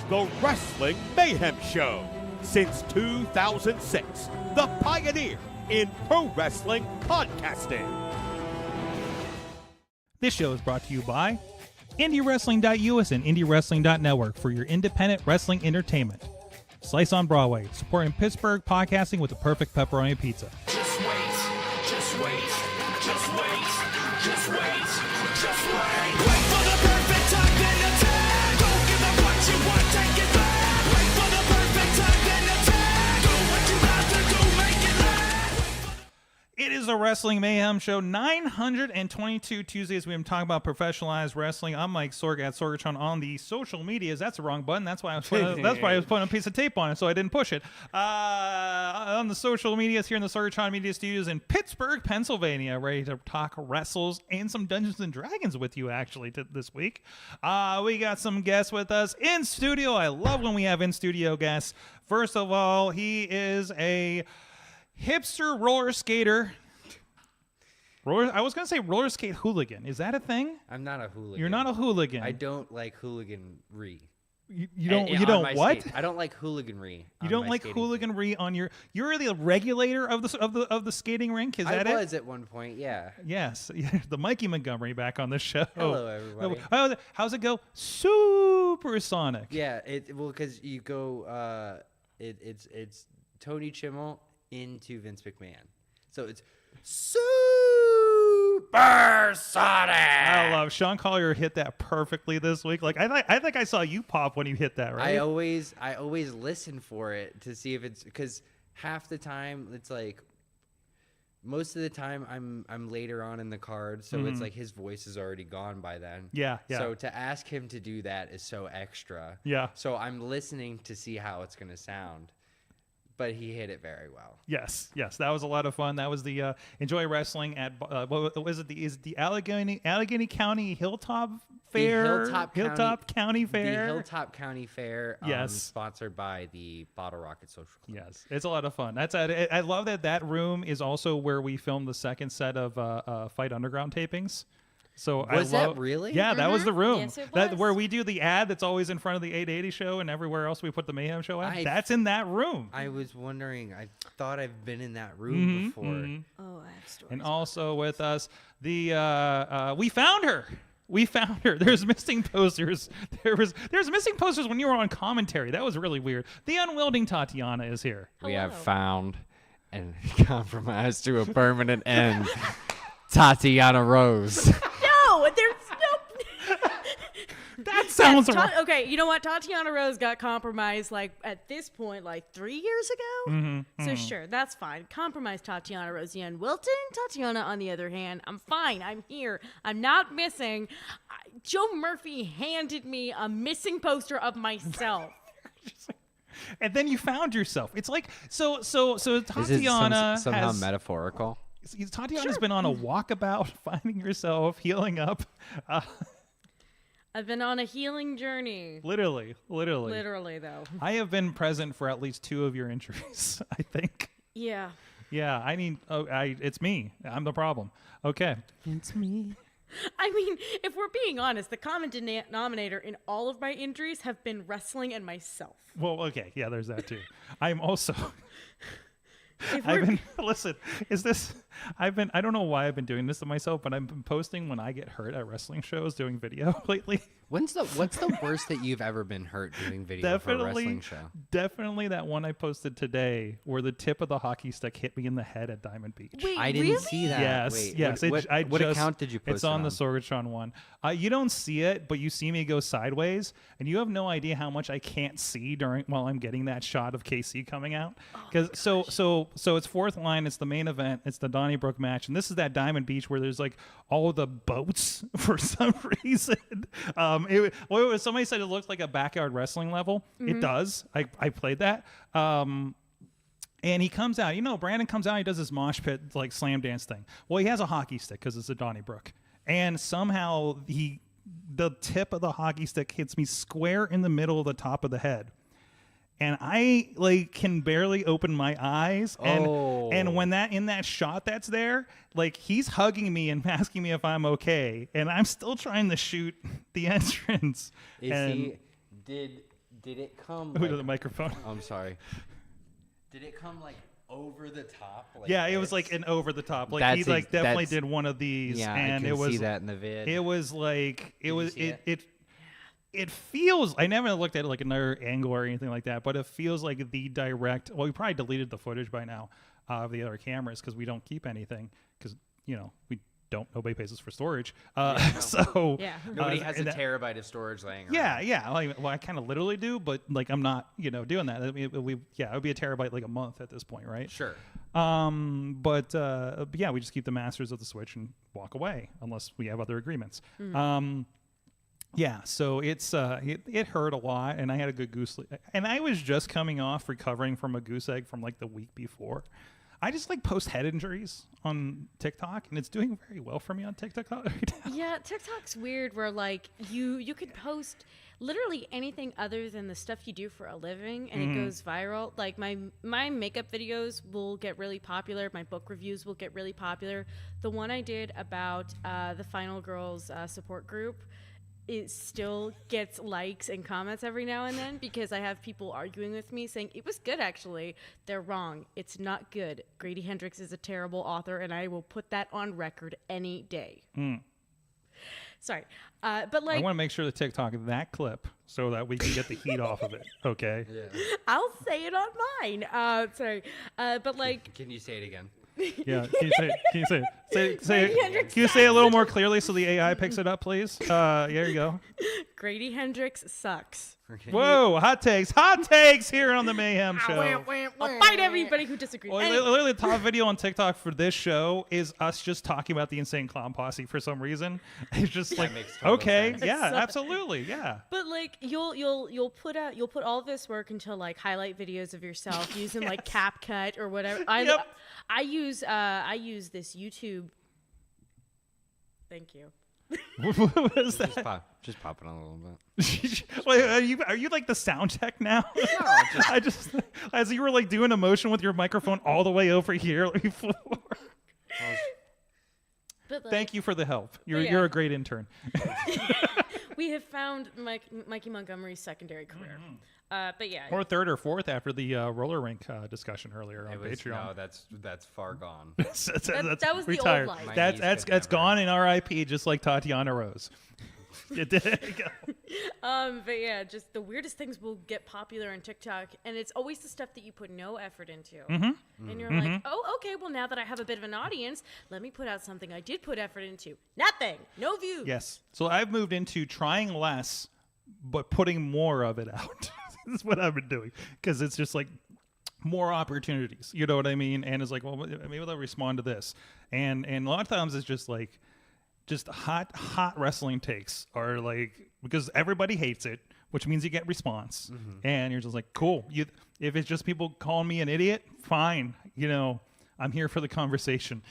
the Wrestling Mayhem Show. Since 2006, the pioneer in pro wrestling podcasting. This show is brought to you by IndyWrestling.us and IndyWrestling.network for your independent wrestling entertainment. Slice on Broadway, supporting Pittsburgh podcasting with the perfect pepperoni pizza. Just wait, just wait, just wait, just wait, just wait. Wait for the perfect time, then attack. Don't give up what you want, take it back. Wait for the perfect time, then attack. Do what you have to do, make it last. It is the Wrestling Mayhem Show, 922 Tuesdays. We've been talking about professionalized wrestling. I'm Mike Sorg at Sorgatron on the social medias. That's the wrong button. That's why I was putting a piece of tape on it, so I didn't push it. On the social medias here in the Sorgatron Media Studios in Pittsburgh, Pennsylvania, ready to talk wrestles and some Dungeons and Dragons with you actually this week. We got some guests with us in studio. I love when we have in studio guests. First of all, he is a hipster roller skater. I was going to say roller skate hooligan. Is that a thing? I'm not a hooligan. You're not a hooligan. I don't like hooliganry. You don't what? Skate. I don't like hooliganry. You don't like hooliganry on your. You're the regulator of the skating rink. Is that it? I was at one point. Yeah. Yes, the Mikey Montgomery back on the show. Hello, everybody. How's it go? Supersonic. Yeah. Because you go. It's Tony Chimmel into Vince McMahon, so it's Supersonic. I love Sean Collier hit that perfectly this week. Like I think I saw you pop when you hit that, right? I always listen for it to see if it's, because half the time it's like, most of the time I'm later on in the card, so it's like his voice is already gone by then. Yeah. So to ask him to do that is so extra. Yeah. So I'm listening to see how it's gonna sound. But he hit it very well. Yes, that was a lot of fun. That was the Enjoy Wrestling at what was it? Is the Allegheny County Hilltop Fair? Hilltop County Fair. The Hilltop County Fair. Yes, sponsored by the Bottle Rocket Social Club. Yes, it's a lot of fun. I love that room is also where we filmed the second set of Fight Underground tapings. So that really? Yeah, that was the room. Yes, it That was. where we do the ad that's always in front of the 880 show and everywhere else we put the Mayhem Show ad. That's in that room. I was wondering. I thought I've been in that room before. Oh, I have stories. And also with us, we found her. We found her. There's missing posters. There's missing posters when you were on commentary. That was really weird. The Unwilting Tatiana is here. Hello. We have found and compromised to a permanent end. Tatiana Rose. No, there's no. That sounds wrong. Okay, you know what? Tatiana Rose got compromised at this point 3 years ago. So sure, that's fine. Compromise Tatiana Rose. The Unwilting Tatiana, on the other hand, I'm fine. I'm here. I'm not missing. Joe Murphy handed me a missing poster of myself. And then you found yourself. It's like so Is it Tatiana somehow has metaphorical? Tatiana's been on a walkabout, finding herself, healing up. I've been on a healing journey. Literally, though. I have been present for at least 2 of your injuries, I think. Yeah. Yeah, I mean, it's me. I'm the problem. Okay. It's me. I mean, if we're being honest, the common denominator in all of my injuries have been wrestling and myself. Well, okay. Yeah, there's that too. I'm also... listen, I don't know why I've been doing this to myself, but I've been posting when I get hurt at wrestling shows doing video lately. What's the worst that you've ever been hurt doing video for a wrestling show? Definitely that one I posted today where the tip of the hockey stick hit me in the head at Diamond Beach. Wait, I didn't see that. Yes, Wait, yes. What account did you post It's on it the Sorgatron one. You don't see it, but you see me go sideways, and you have no idea how much I can't see while I'm getting that shot of KC coming out. Because so it's fourth line. It's the main event. It's the Donnybrook match, and this is that Diamond Beach where there's all the boats for some reason. Somebody said it looked like a backyard wrestling level. It does. I played that. And he comes out. Brandon comes out. He does his mosh pit slam dance thing. Well, he has a hockey stick because it's a Donnybrook, and somehow the tip of the hockey stick hits me square in the middle of the top of the head. And I can barely open my eyes, and when in that shot that's there, he's hugging me and asking me if I'm okay, and I'm still trying to shoot the entrance. Did Did it come? Who Like, to the microphone? I'm sorry. Did it come like over the top? Like Yeah, it was this? like an over the top. Like That's he like definitely that's- did one of these, Yeah, and I can it was see that in the vid. it was like it you was see it feels. I never looked at it like another angle or anything like that, but it feels like the direct. Well, we probably deleted the footage by now of the other cameras because we don't keep anything because we don't. Nobody pays us for storage. So Yeah. Nobody has a and that- terabyte of storage laying around. Yeah. Like, well, I kind of literally do, but like I'm not, doing that. I mean, it would be a terabyte like a month at this point, right? Sure. But yeah, we just keep the masters of the Switch and walk away unless we have other agreements. Yeah, so it's it hurt a lot, and I had a good goose egg. And I was just coming off recovering from a goose egg from like the week before. I just like post head injuries on TikTok, and it's doing very well for me on TikTok right now. Yeah, TikTok's weird where like you could post literally anything other than the stuff you do for a living and it goes viral. Like my makeup videos will get really popular, my book reviews will get really popular. The one I did about the Final Girls support group, it still gets likes and comments every now and then because I have people arguing with me saying it was good actually. They're wrong. It's not good. Grady Hendrix is a terrible author and I will put that on record any day. Sorry. But like I want to make sure to TikTok that clip so that we can get the heat off of it. Okay. I'll say it on mine. Sorry. But like Can you say it again? Yeah. Can you say it? Say Grady it. Hendrix Can you say it a little more clearly so the AI picks it up, please? There you go. Grady Hendrix sucks. Whoa, hot takes here on the Mayhem Show. I'll fight everybody who disagrees. Well, literally, the top video on TikTok for this show is us just talking about the Insane Clown Posse for some reason. It's just like, makes total okay, sense. yeah, absolutely, yeah. But like you'll put all this work into like highlight videos of yourself using like CapCut or whatever. I use this YouTube. Thank you. What is that? Just pop it on a little bit. Wait, are you like the sound tech now? No, I just as you were like doing a motion with your microphone all the way over here before. But like, Thank you for the help. You're yeah. you're a great intern. we have found Mikey Montgomery's secondary career. But yeah, Or third or fourth after the roller rink discussion earlier on It was, Patreon. no, that's far gone. That's that was the old retired. life. My That's knees that's could that's never. gone in RIP, just like Tatiana Rose. There you go. but yeah, just the weirdest things will get popular on TikTok, and it's always the stuff that you put no effort into. And you're like, oh, okay, well, now that I have a bit of an audience, let me put out something I did put effort into. Nothing. No views. Yes. So I've moved into trying less, but putting more of it out. This is what I've been doing because it's just like more opportunities. You know what I mean? And it's like, well, maybe they'll respond to this. And a lot of times it's just like, just hot wrestling takes are like, because everybody hates it, which means you get response. And you're just like, cool. If it's just people calling me an idiot, fine. I'm here for the conversation.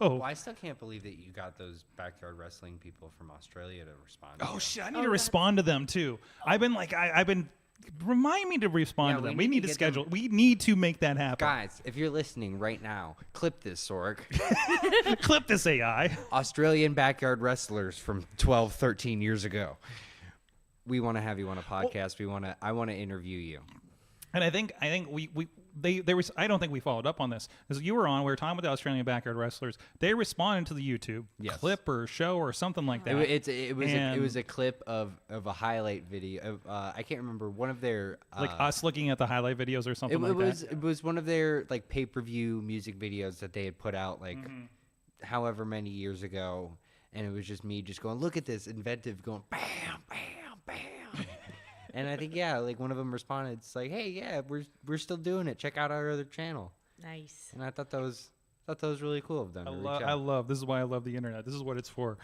Well, I still can't believe that you got those backyard wrestling people from Australia to respond. To Oh you. shit! I need to respond to them too. I've been remind me to respond Yeah, to we them. We need to get them- schedule. We need to make that happen. Guys, if you're listening right now, clip this, Sorg. Clip this AI. Australian backyard wrestlers from 12, 13 years ago. We want to have you on a podcast. I want to interview you. And I think there was. I don't think we followed up on this because you were on. We were talking about the Australian backyard wrestlers. They responded to the YouTube clip or show or something like that. It was a clip of a highlight video. Of, I can't remember one of their like us looking at the highlight videos or something that. It was one of their like pay-per-view music videos that they had put out like however many years ago, and it was just me just going, look at this inventive, going bam, bam, bam. And I think like one of them responded, it's like, hey, yeah, we're still doing it. Check out our other channel. Nice. And I thought that was really cool of them. to reach I out. love. This is why I love the internet. This is what it's for.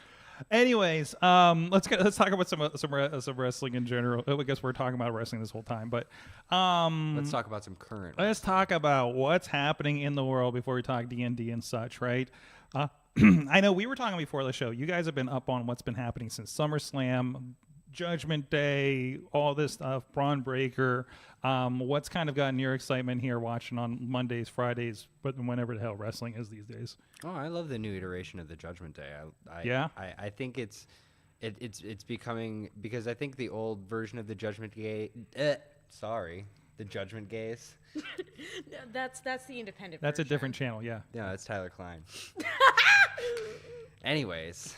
Anyways, let's talk about some wrestling in general. I guess we're talking about wrestling this whole time, but Let's talk about some current. let's talk about what's happening in the world before we talk D&D and such, right? I know we were talking before the show. You guys have been up on what's been happening since SummerSlam, Judgment Day, all this stuff, Braun Breaker. What's kind of gotten your excitement here watching on Mondays, Fridays, but whenever the hell wrestling is these days? Oh, I love the new iteration of the Judgment Day. Yeah? I think it's it's becoming, because I think the old version of the Judgment Gate. The Judgment Gaze. That's the independent. That's a version. different channel. Yeah. Yeah, that's Tyler Klein. Anyways.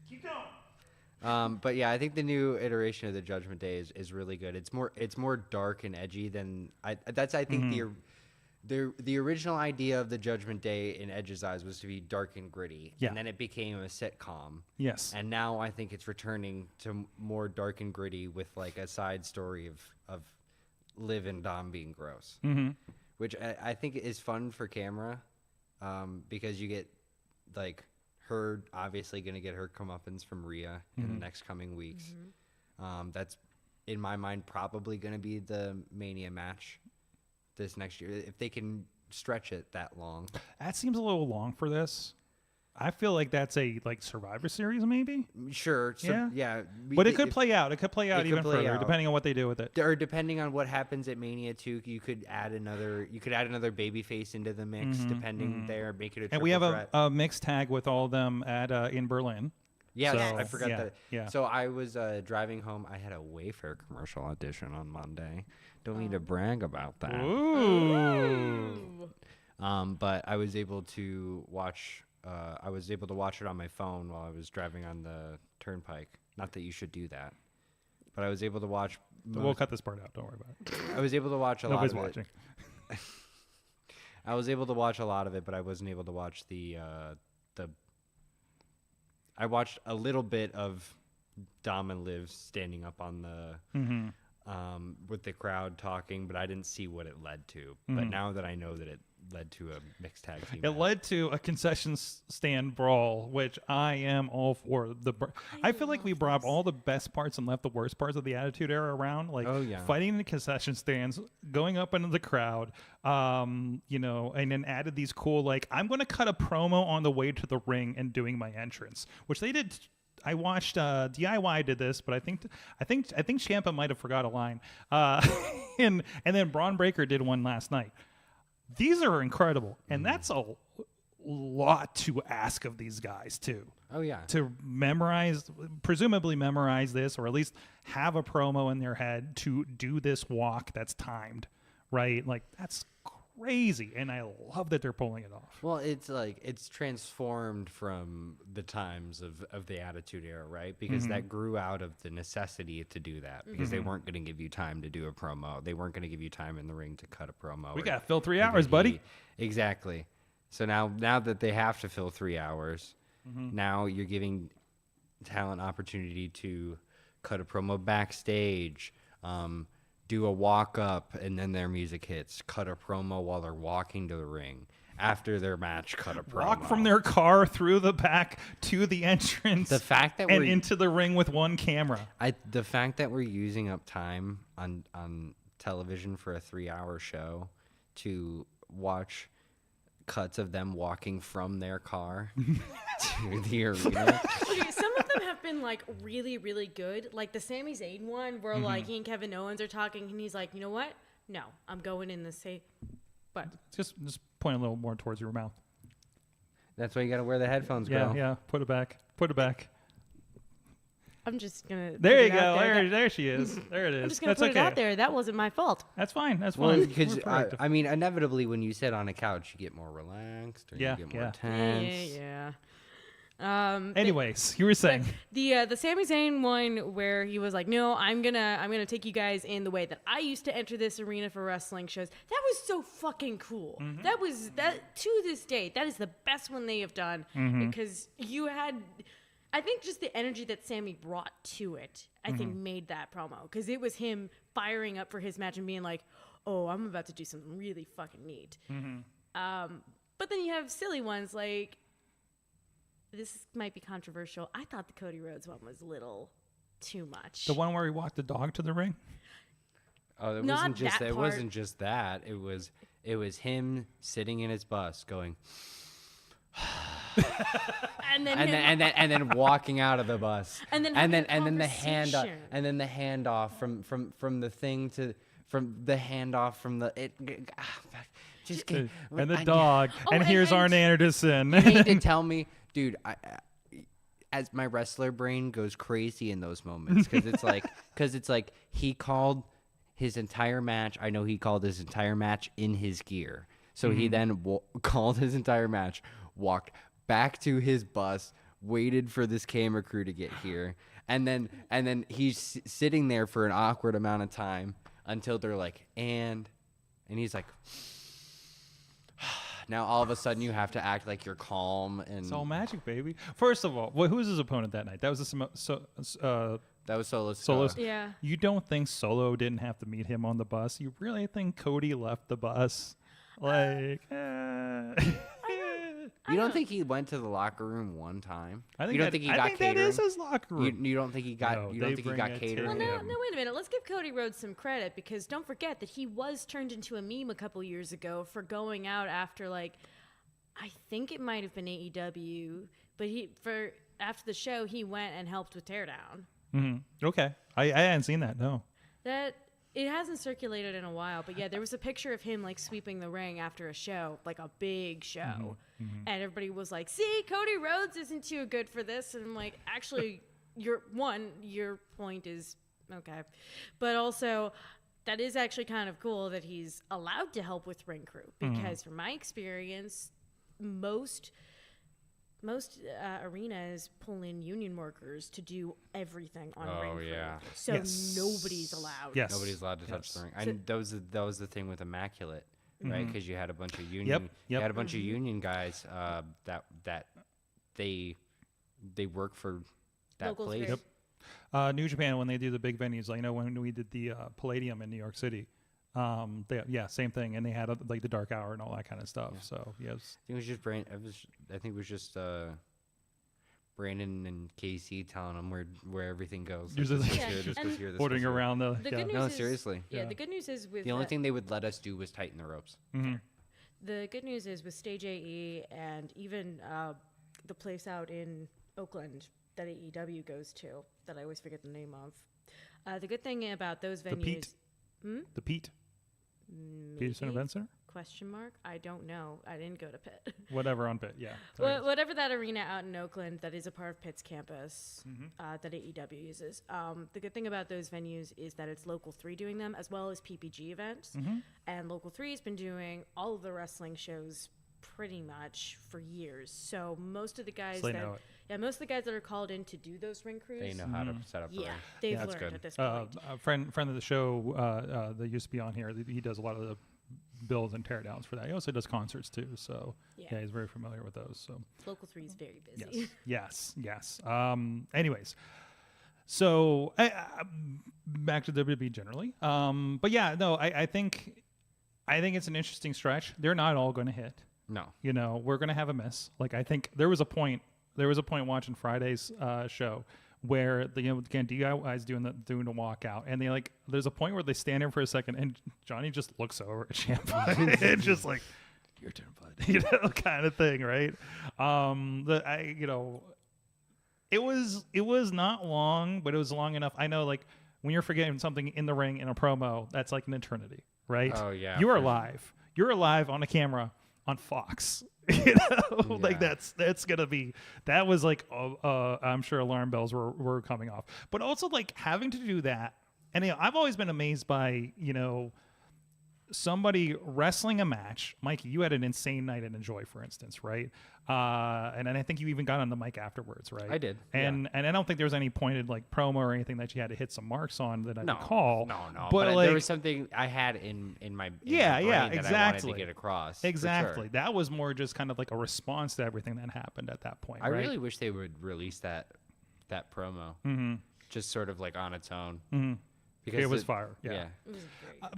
Keep going. But yeah, I think the new iteration of the Judgment Day is really good. It's more dark and edgy than I think the original idea of the Judgment Day in Edge's eyes was to be dark and gritty, Yeah. and then it became a sitcom. Yes. And now I think it's returning to more dark and gritty with like a side story of Liv and Dom being gross, which I think is fun for camera, because you get like her obviously going to get her comeuppance from Rhea in the next coming weeks. That's in my mind probably going to be the Mania match this next year if they can stretch it that long. That seems a little long for this. I feel like that's a Survivor Series maybe. Sure. So, yeah. But it could play out. It could play out even further, out. depending on what they do with it. Or depending on what happens at Mania 2, you could add another babyface into the mix, depending there, make it a triple And we have threat. a mixed tag with all of them at in Berlin. Yes, So, I forgot yeah, that. yeah. So I was driving home. I had a Wayfair commercial audition on Monday. Don't need to brag about that. Ooh. But I was able to watch. I was able to watch it on my phone while I was driving on the turnpike. Not that you should do that, but I was able to watch. We'll cut this part out. Don't worry about it. I was able to watch a Nobody's lot of watching. it. I was able to watch a lot of it, but I wasn't able to watch the. I watched a little bit of Dom and Liv standing up on the with the crowd talking, but I didn't see what it led to. But now that I know that it led to a mixed tag team, It led to a concession stand brawl, which I am all for. I feel like we brought all the best parts and left the worst parts of the Attitude Era around, like fighting in the concession stands, going up into the crowd, and then added these cool, like, I'm going to cut a promo on the way to the ring and doing my entrance, which they did. I watched DIY did this, but I think Ciampa might have forgot a line, and then Braun Breaker did one last night. These are incredible, and that's a lot to ask of these guys too. Oh yeah, to presumably memorize this, or at least have a promo in their head to do this walk that's timed, right? Like that's crazy, and I love that they're pulling it off. Well, it's transformed from the times of the Attitude Era, right? Because that grew out of the necessity to do that, because they weren't going to give you time to do a promo. They weren't going to give you time in the ring to cut a promo. We got to fill 3 hours, buddy. Exactly. So now that they have to fill 3 hours, now you're giving talent opportunity to cut a promo backstage, do a walk up, and then their music hits. Cut a promo while they're walking to the ring. After their match, cut a promo. Walk from their car through the back to the entrance. The fact that and into the ring with one camera. The fact that we're using up time on television for a 3-hour show to watch cuts of them walking from their car to the arena. Okay, some of them have been like really, really good. Like the Sami Zayn one, where like he and Kevin Owens are talking, and he's like, you know what? No, I'm going in the same. But Just point a little more towards your mouth. That's why you got to wear the headphones, Yeah, girl. yeah. Put it back. Put it back. I'm just gonna. There put you it out go. there. There she is. There it is. I'm just gonna That's put okay. it out there. That wasn't my fault. That's fine. That's Well, fine. because We're proactive. I mean, inevitably, when you sit on a couch, you get more relaxed, or Yeah, you get more yeah. tense. Yeah. Anyways, you were saying. The Sami Zayn one where he was like, "No, I'm gonna take you guys in the way that I used to enter this arena for wrestling shows." That was so fucking cool. That to this day, that is the best one they have done, because you had, I think, just the energy that Sammy brought to it, I think made that promo, because it was him firing up for his match and being like, "Oh, I'm about to do something really fucking neat." But then you have silly ones like, this might be controversial, I thought the Cody Rhodes one was a little too much. The one where he walked the dog to the ring? Oh, it Not wasn't just that it part. wasn't just that. It was him sitting in his bus going, and then and then walking out of the bus, And then and having then a the handoff, conversation. and then the handoff from the thing to just get, And the dog. And and- here's and- Arn Anderson. You need to tell me, dude. as my wrestler brain goes crazy in those moments because it's like he called his entire match. I know he called his entire match in his gear. So he then called his entire match, walked back to his bus, waited for this camera crew to get here, and then he's sitting there for an awkward amount of time until they're like, and he's like, now all of a sudden you have to act like you're calm and It's all magic, baby. First of all, who was his opponent that night? That was that was Solo. Solo's. Yeah. You don't think Solo didn't have to meet him on the bus? You really think Cody left the bus? Like, You don't think he went to the locker room one time? I think you don't that, think he I got think catering? that is his locker room. You don't think he got? No, you don't they think he bring got it to catering? Well, him. no, wait a minute. Let's give Cody Rhodes some credit because don't forget that he was turned into a meme a couple years ago for going out after I think it might have been AEW, but after the show he went and helped with Teardown. Okay, I hadn't seen that. No. That it hasn't circulated in a while, but yeah, there was a picture of him sweeping the ring after a show, like a big show, and everybody was like, "See, Cody Rhodes isn't too good for this," and I'm like, "Actually, your point is okay, but also." That is actually kind of cool that he's allowed to help with ring crew because, from my experience, most arenas pull in union workers to do everything on ring crew. Yeah. So Yes. nobody's allowed. Yes. Nobody's allowed to touch the ring. So- And that was the thing with Immaculate, right? Because you had a bunch of union, Yep. you had a bunch of union guys that they work for that Local place. spirit. New Japan, when they do the big venues, I know when we did the Palladium in New York City, same thing, and they had the dark hour and all that kind of stuff. Yeah. So yes, I think it was just I think it was just Brandon and Casey telling them where everything goes. Just This like- goes Yeah, here, this and goes here, this ordering goes here. around the. The yeah. good news No, is, seriously. Yeah, Yeah. the good news is with The only thing they would let us do was tighten the ropes. the good news is with Stage AE and even the place out in Oakland that AEW goes to that I always forget the name of. The good thing about those venues, The Pete. The Pete. Peterson maybe? Event Center. Question mark? I don't know. I didn't go to Pitt. Whatever on Pitt. Yeah. Sorry. Whatever that arena out in Oakland that is a part of Pitt's campus that AEW uses. The good thing about those venues is that it's Local 3 doing them as well as PPG events. And Local 3 has been doing all of the wrestling shows pretty much for years. So most of the guys So they know it. most of the guys that are called in to do those ring crews, They know how to set up the yeah, ring. they've That's learned good. at this point. A friend of the show that used to be on here. He does a lot of the builds and teardowns for that. He also does concerts too. So Yeah. he's very familiar with those. So Local 3 is very busy. yes. Anyways, so back to WWE generally. But yeah, no, I think it's an interesting stretch. They're not all going to hit. No. You know, we're going to have a miss. Like, I think there was a point watching Friday's show where the DIY's doing the walkout, and they there's a point where they stand there for a second, and Johnny just looks over at Ciampa and just like, your turn, bud, kind of thing, right? It was not long, but it was long enough. I know, when you're forgetting something in the ring in a promo, that's like an eternity, right? Oh, yeah, you are for sure. live. You're alive on a camera on Fox. That's gonna be, that was I'm sure alarm bells were coming off, but also having to do that. And I've always been amazed by somebody wrestling a match. Mikey, you had an insane night in Enjoy, for instance, right? And then I think you even got on the mic afterwards, right? I did, And I don't think there was any pointed promo or anything that you had to hit some marks on that I recall. No. But there was something I had in my brain that I wanted exactly. to get across. Exactly. For sure. That was more just kind of like a response to everything that happened at that point. I right? really wish they would release that promo, just sort of on its own. Because it was fire. Yeah. It was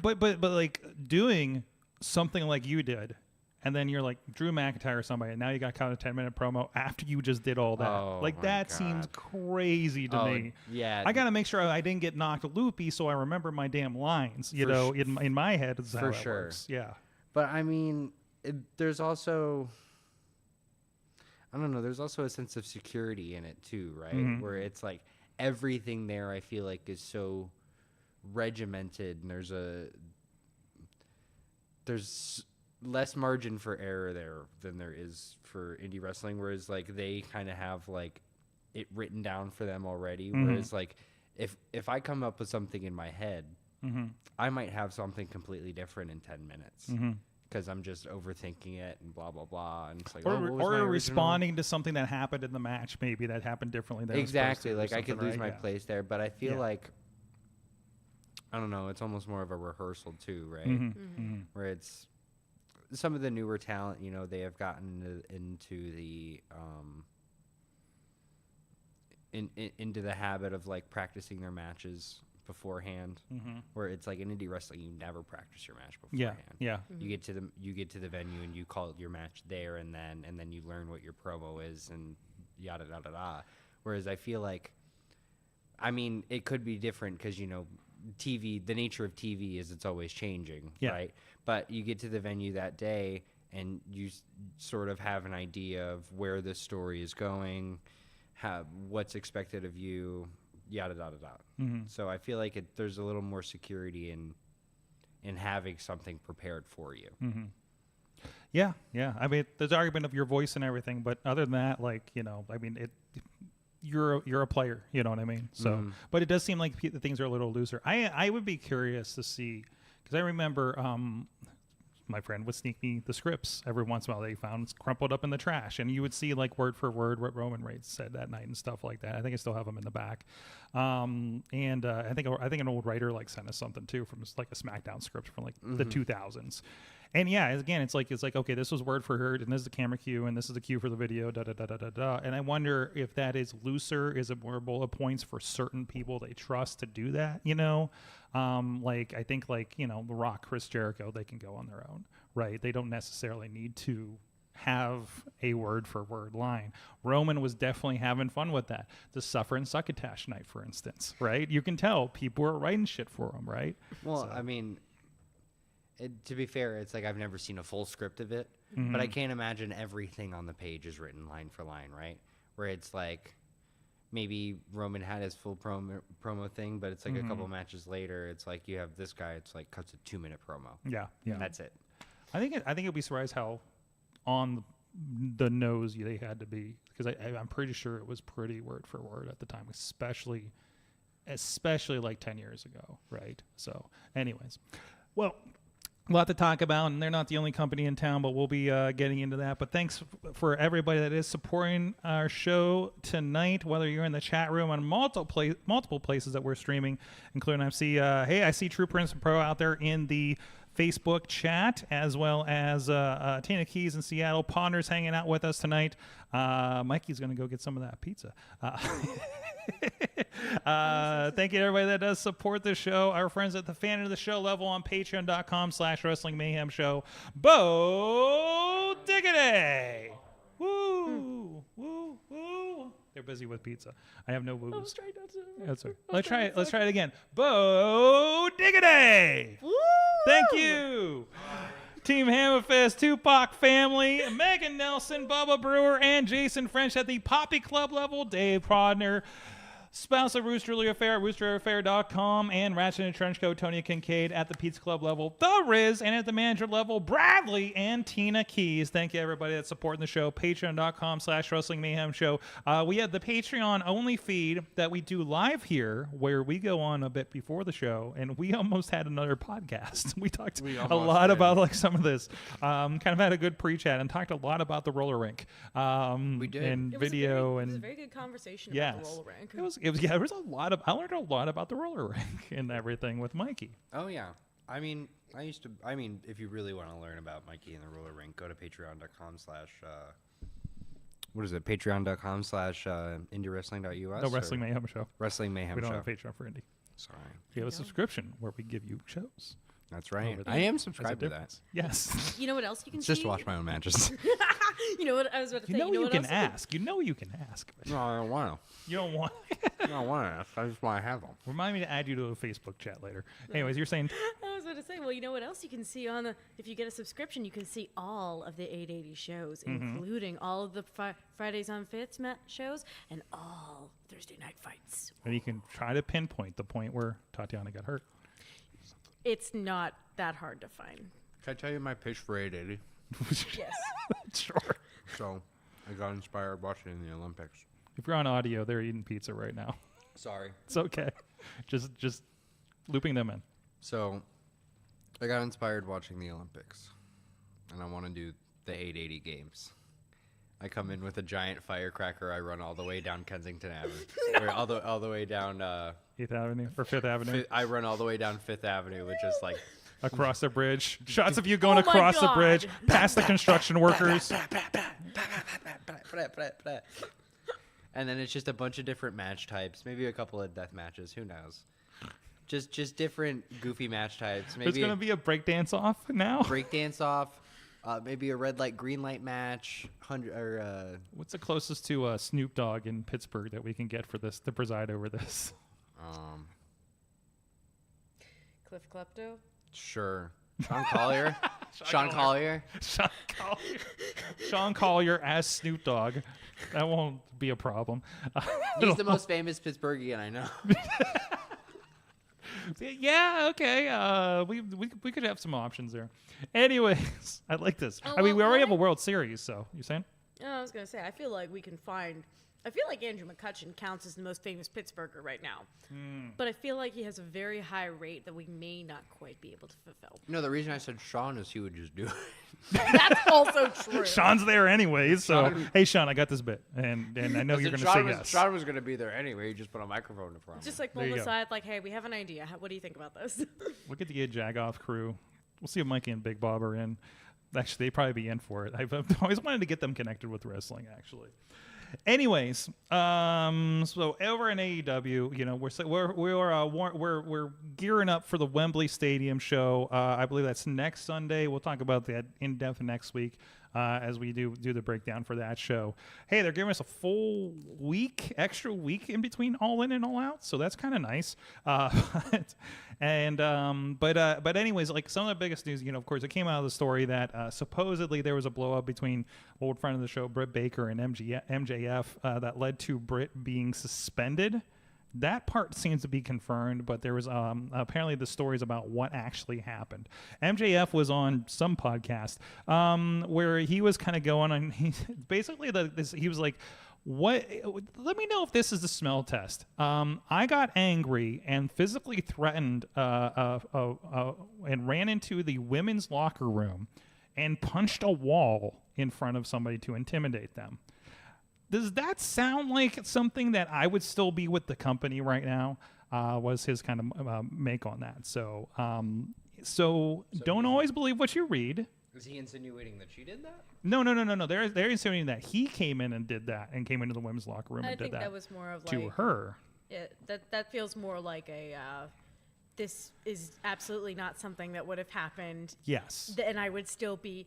great. But doing something like you did, and then you're Drew McIntyre or somebody, and now you got kind of a 10-minute promo after you just did all that. Oh, my That seems God. crazy to me. Yeah. I got to make sure I didn't get knocked loopy, so I remember my damn lines. In my head, is how For that sure. works. Yeah. But I mean, there's also, I don't know, there's also a sense of security in it too, right? Where it's everything there I feel is so regimented, and there's less margin for error there than there is for indie wrestling, whereas they kind of have it written down for them already. Whereas like if I come up with something in my head, I might have something completely different in 10 minutes. Because I'm just overthinking it and blah blah blah, and it's like, or, what was my or original? responding to something that happened in the match, maybe that happened differently than it was supposed Exactly. to or Like I could something, lose right? my place there, but I feel Yeah. like I don't know. It's almost more of a rehearsal too, right? Where it's some of the newer talent, you know, they have gotten into the into the habit of like practicing their matches beforehand. Where it's like in indie wrestling, you never practice your match Yeah, beforehand. yeah. You get to the venue and you call your match there and then you learn what your promo is and yada yada yada. Whereas I feel like, I mean, it could be different because, you know, TV, the nature of TV is it's always changing, Yeah. right? But you get to the venue that day and you sort of have an idea of where the story is going, what's expected of you, yada yada yada. So I feel like there's a little more security in having something prepared for you. Yeah, yeah. I mean, there's argument of your voice and everything, but other than that, like, you know, I mean, you're a player, you know what I mean? So, but it does seem like the things are a little looser. I would be curious to see, because I remember my friend would sneak me the scripts every once in a while. They found crumpled up in the trash, and you would see like word for word what Roman Reigns said that night and stuff like that. I think I still have them in the back. And I think an old writer like sent us something too from like a SmackDown script from like the 2000s. And yeah, again, it's like okay, this was word for word, and this is the camera cue, and this is the cue for the video, da da da da da da. And I wonder if that is looser. Is it more bullet points for certain people they trust to do that? You know, like I think like, you know, The Rock, Chris Jericho, they can go on their own, right? They don't necessarily need to have a word for word line. Roman was definitely having fun with that. The Suffer and Succotash night, for instance, right? You can tell people were writing shit for him, right? Well, I mean, to be fair, it's like I've never seen a full script of it, but I can't imagine everything on the page is written line for line, right? Where it's like maybe Roman had his full promo thing, but it's like a couple matches later, it's like you have this guy, it's like cuts a 2-minute promo. Yeah, yeah. And that's it. I think it'd be surprised how on the nose they had to be, because I'm pretty sure it was pretty word for word at the time, especially like 10 years ago, right? So, anyways, well, a lot to talk about, and they're not the only company in town, but we'll be getting into that. But thanks for everybody that is supporting our show tonight, whether you're in the chat room on multiple places that we're streaming, including I see True Prince Pro out there in the Facebook chat, as well as Tina Keys in Seattle. Ponder's hanging out with us tonight. Mikey's going to go get some of that pizza. Thank you to everybody that does support the show. Our friends at the fan of the show level on patreon.com/Wrestling Mayhem Show. Bo Diggity! Woo! Woo! Woo! They're busy with pizza. I have no woos. That's right. Let's try it. Let's try it again. Bo Diggity! Woo! Thank you. Team Hammerfest, Tupac family, Megan Nelson, Bubba Brewer, and Jason French at the Poppy Club level, Dave Prodner, spouse of Roosterly Affair at roosteraffair.com, and Ratchet and Trenchcoat Tony Kincaid at the Pizza Club level, The Riz, and at the manager level, Bradley and Tina Keys. Thank you, everybody that's supporting the show. Patreon.com/Wrestling Mayhem Show. We have the Patreon only feed that we do live here, where we go on a bit before the show, and we almost had another podcast. We talked a lot about like some of this. Kind of had a good pre-chat and talked a lot about the roller rink. We did. And It was video it was a and very good conversation yes. about the roller rink. There was a lot of. I learned a lot about the roller rink and everything with Mikey. Oh, yeah. I mean, if you really want to learn about Mikey and the roller rink, go to patreon.com/ what is it? Patreon.com/ IndyWrestling.us? The Wrestling Mayhem Show. Wrestling Mayhem We don't Show. have a Patreon for Indy. Sorry. We have a subscription where we give you shows. That's right. Over there. I am There's a subscribed to that. difference. Yes. You know what else you can It's see? just to watch my own matches. You know what I was about to say? You know you what can else ask. You know you can ask. But No, I don't want you don't want. to. I don't want to. I just want to have them. Remind me to add you to a Facebook chat later. Anyways, you're saying. I was about to say, well, you know what else you can see on the, if you get a subscription, you can see all of the 880 shows, including all of the Fridays on Fifth shows and all Thursday night fights. And you can try to pinpoint the point where Tatiana got hurt. It's not that hard to find. Can I tell you my pitch for 880? Yes. Sure. So, I got inspired watching it in the Olympics. If you're on audio, they're eating pizza right now. Sorry. It's okay. Just looping them in. So, I got inspired watching the Olympics, and I want to do the 880 games. I come in with a giant firecracker. I run all the way down Kensington Avenue, or all the way down 8th Avenue or 5th Avenue. I run all the way down 5th Avenue, which is like Across the bridge. Shots of you going Oh my across the God. bridge, past the construction workers. and then it's just a bunch of different match types, maybe a couple of death matches. Who knows? Just different goofy match types. There's Maybe going to be a breakdance off now. breakdance off. Maybe a red light, green light match. What's the closest to Snoop Dogg in Pittsburgh that we can get for this to preside over this? Cliff Klepto. Sure. Sean Collier. Sean Collier. Sean Collier as Snoop Dogg. That won't be a problem. He's the most famous Pittsburghian I know. Yeah, okay. We could have some options there. Anyways, I like this. Oh, I mean, we well, already what have a World Series, so you saying? I was gonna say, I feel like we can find. I feel like Andrew McCutcheon counts as the most famous Pittsburgher right now, but I feel like he has a very high rate that we may not quite be able to fulfill. No, the reason I said Sean is he would just do it. That's also true. Sean's there anyways, so hey, Sean, I got this bit, and I know you're going to say yes. Sean was going to be there anyway. He just put a microphone in front of him. Just like There pull you him go. aside, like, hey, we have an idea. What do you think about this? We'll get the Jagoff crew. We'll see if Mikey and Big Bob are in. Actually, they'd probably be in for it. I've always wanted to get them connected with wrestling, actually. Anyways, so over in AEW, you know, we're gearing up for the Wembley Stadium show. I believe that's next Sunday. We'll talk about that in depth next week as we do the breakdown for that show. Hey, they're giving us a full extra week in between All In and All Out, so that's kind of nice. But anyways, like some of the biggest news, you know, of course, it came out of the story that supposedly there was a blow up between old friend of the show Britt Baker and MJF that led to Britt being suspended. That part seems to be confirmed, but there was apparently the stories about what actually happened. MJF was on some podcast where he was kind of going on. He was like, "What? Let me know if this is the smell test." I got angry and physically threatened and ran into the women's locker room and punched a wall in front of somebody to intimidate them. Does that sound like something that I would still be with the company right now? Was his kind of make on that. So don't always believe what you read. Is he insinuating that she did that? No. They're insinuating that he came in and did that and came into the women's locker room I and did think that that was more of to like her. Yeah, that feels more like a. This is absolutely not something that would have happened. Yes. And I would still be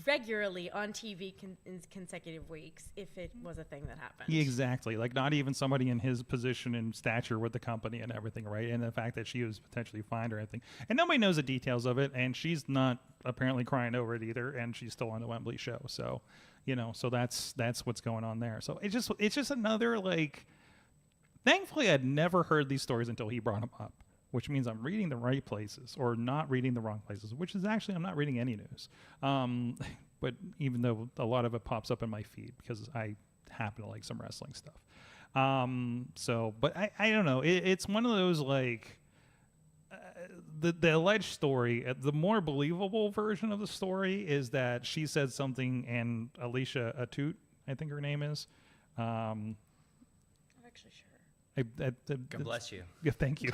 regularly on TV in consecutive weeks if it was a thing that happened. Exactly. Like not even somebody in his position and stature with the company and everything, right? And the fact that she was potentially fined or anything. And nobody knows the details of it, and she's not apparently crying over it either, and she's still on the Wembley show. So, you know, so that's what's going on there. So it's just another like thankfully I'd never heard these stories until he brought them up, which means I'm reading the right places or not reading the wrong places, which is actually I'm not reading any news. But even though a lot of it pops up in my feed because I happen to like some wrestling stuff. But I don't know. It's one of those like the alleged story. The more believable version of the story is that she said something and Alicia Atut, I think her name is. I'm actually sure. God bless you. Yeah, thank you.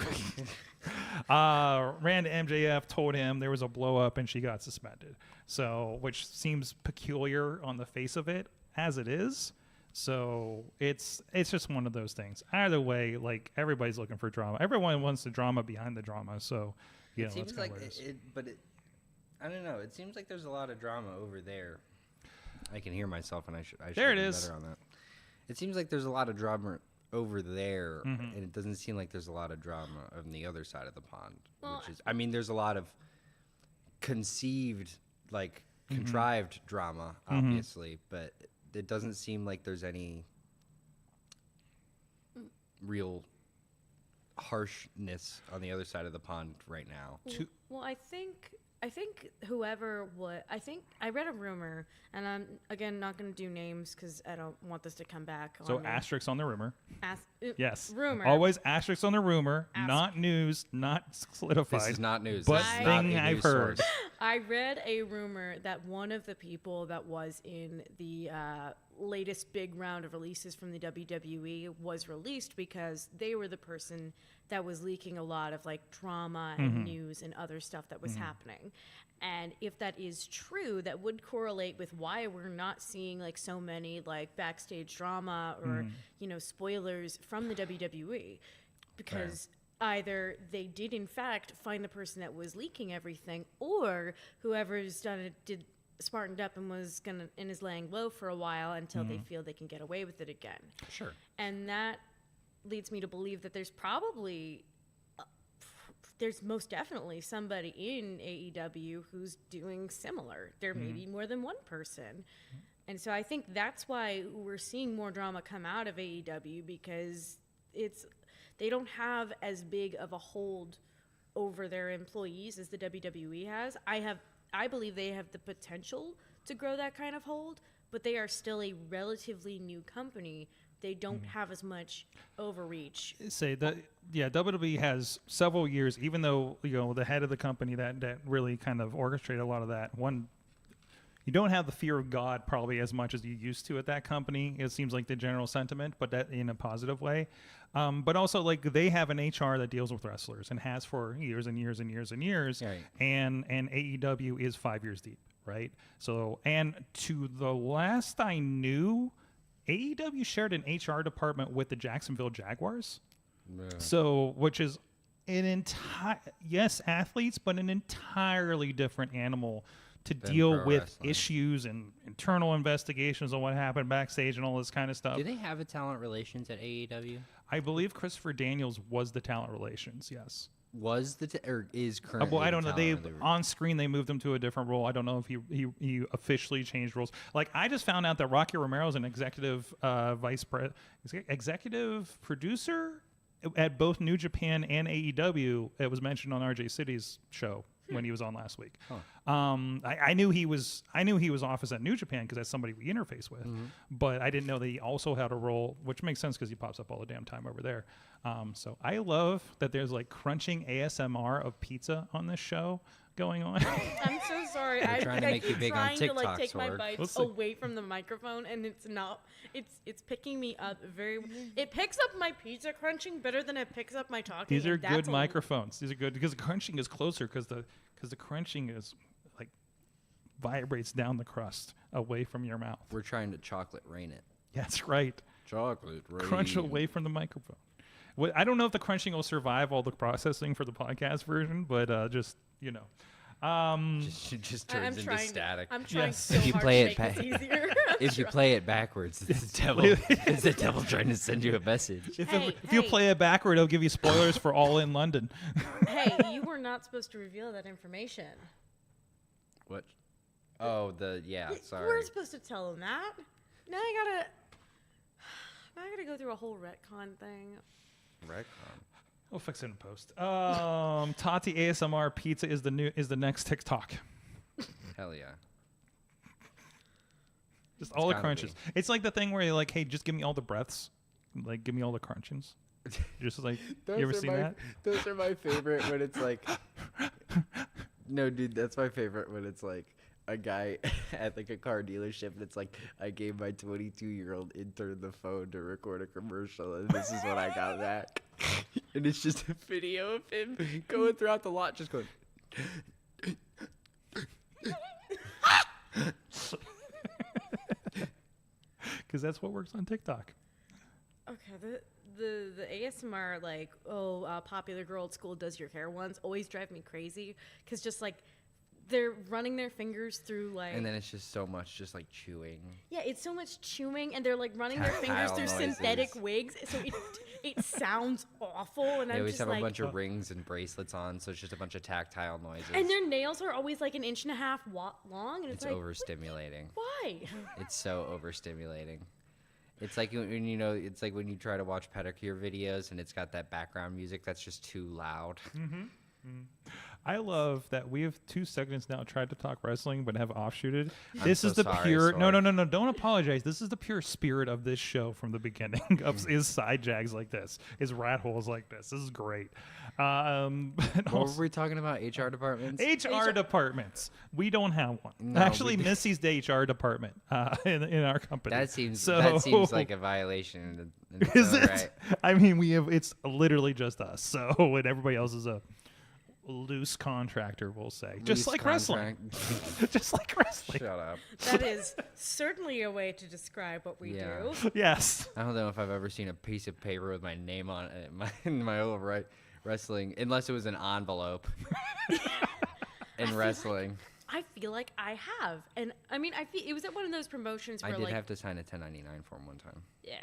Ran to MJF, told him there was a blow up, and she got suspended. So, which seems peculiar on the face of it, as it is. So it's just one of those things. Either way, like everybody's looking for drama. Everyone wants the drama behind the drama. So, you know, It seems that's like kinda what it is. I don't know. It seems like there's a lot of drama over there. I can hear myself, and I should There it be is. better on that. It seems like there's a lot of drama over there, Mm-hmm. and it doesn't seem like there's a lot of drama on the other side of the pond. Well, Which is, I mean, there's a lot of conceived, like Mm-hmm. contrived drama, obviously, but it doesn't seem like there's any real harshness on the other side of the pond right now. Well, I think whoever would, I read a rumor, and I'm again not going to do names because I don't want this to come back. So on me. asterisks on the rumor. Yes. Rumor. Always asterisks on the rumor, not news, not solidified. This is not news. But This is not thing a I've news heard. source. I read a rumor that one of the people that was in the latest big round of releases from the WWE was released because they were the person that was leaking a lot of like drama and news and other stuff that was happening. And if that is true, that would correlate with why we're not seeing like so many like backstage drama or, spoilers from the WWE, because either they did in fact find the person that was leaking everything, or whoever's done it smartened up and is laying low for a while until they feel they can get away with it again. Sure. And that leads me to believe that there's most definitely somebody in AEW who's doing similar. There may be more than one person. And so I think that's why we're seeing more drama come out of AEW, because they don't have as big of a hold over their employees as the WWE has. I believe they have the potential to grow that kind of hold, but they are still a relatively new company. They don't have as much overreach. Say that, WWE has several years, even though the head of the company that really kind of orchestrated a lot of that. One, you don't have the fear of God probably as much as you used to at that company. It seems like the general sentiment, but that in a positive way. But also, like, they have an HR that deals with wrestlers and has for years and years and years and years. Right. And AEW is 5 years deep, right? So, and to the last I knew, AEW shared an HR department with the Jacksonville Jaguars. Yeah. So, which is an athletes, but an entirely different animal to Than deal pro with wrestling. issues and internal investigations on what happened backstage and all this kind of stuff. Do they have a talent relations at AEW? I believe Christopher Daniels was the talent relations. Yes. Was or is currently? Well, I don't know. They talent relations? on screen they moved him to a different role. I don't know if he officially changed roles. Like, I just found out that Rocky Romero is an executive executive producer at both New Japan and AEW. It was mentioned on RJ City's show when he was on last week. I knew he was office at New Japan because that's somebody we interface with, but I didn't know that he also had a role, which makes sense because he pops up all the damn time over there. So I love that there's like crunching ASMR of pizza on this show going on. I'm so sorry. They're trying to make you keep big on trying to like TikTok, take my Sorg. bites Let's see. away from the microphone, and it's not. It's picking me up very. It picks up my pizza crunching better than it picks up my talking. These are and that's good a- microphones. These are good because the crunching is closer because the crunching is like vibrates down the crust away from your mouth. We're trying to chocolate rain it. That's right. Chocolate rain. Crunch away from the microphone. Well, I don't know if the crunching will survive all the processing for the podcast version, but just. Just I'm turns into trying. static. I'm trying Yes. so If you hard play to it make this easier. If you play it backwards, it's the devil. It's the devil trying to send you a message. Hey, If you hey. play it backward, it'll give you spoilers for All in London. Hey, you were not supposed to reveal that information. What? Oh, yeah. You Sorry. weren't supposed to tell them that. Now I gotta go through a whole retcon thing. Retcon. We'll fix it in post. Tati ASMR pizza is the next TikTok. Hell yeah. Just all the gotta crunches. It's like the thing where you're like, hey, just give me all the breaths. Like, give me all the crunchings. Just like, you ever seen that? Those are my favorite when it's like. No, dude, that's my favorite when it's like a guy at like a car dealership and it's like, I gave my 22-year-old intern the phone to record a commercial and this is what I got back. And it's just a video of him going throughout the lot just going. Because that's what works on TikTok. Okay, the ASMR like popular girl at school does your hair ones always drive me crazy because just like they're running their fingers through like And then it's just so much just like chewing. yeah, it's so much chewing and they're like running their fingers Tactile through noises. synthetic wigs, so it sounds awful. And They I'm always just have like, a bunch of rings and bracelets on, so it's just a bunch of tactile noises. and their nails are always like an inch and a half long, and It's like overstimulating. why? It's so overstimulating. It's like when it's like when you try to watch pedicure videos and it's got that background music that's just too loud. I love that we have 2 seconds now tried to talk wrestling but have offshooted. I'm This so is the sorry, pure Sword. no, don't apologize. This is the pure spirit of this show from the beginning. Is side jags like this, is rat holes like this. This is great. What were we talking about? HR departments? HR departments. We don't have one. No, Actually, we Missy's the HR department in our company. That seems like a violation. In its Is own it? right. I mean, it's literally just us. So, and everybody else is a loose contractor, we'll say. Just Loose like wrestling. contract. Just like wrestling. Shut up. That is certainly a way to describe what we Yeah. do. Yes. I don't know if I've ever seen a piece of paper with my name on it in my old wrestling, unless it was an envelope. In wrestling, I feel like I have, and I mean, I feel it was at one of those promotions I where did like, have to sign a 1099 form one time. yeah,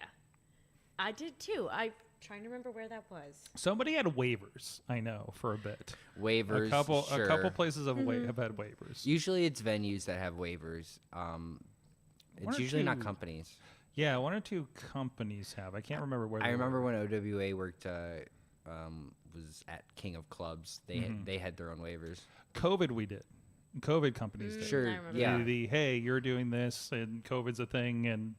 I did too. I'm trying to remember where that was. Somebody had waivers, I know, for a bit. Waivers, A couple sure. places have had waivers. Usually it's venues that have waivers. One It's or usually not two. companies. Yeah, 1 or 2 companies have. I can't remember where. I they remember were. when OWA worked, was at King of Clubs. They had their own waivers. COVID we did. COVID companies did. Sure, I remember yeah. The hey, you're doing this and COVID's a thing and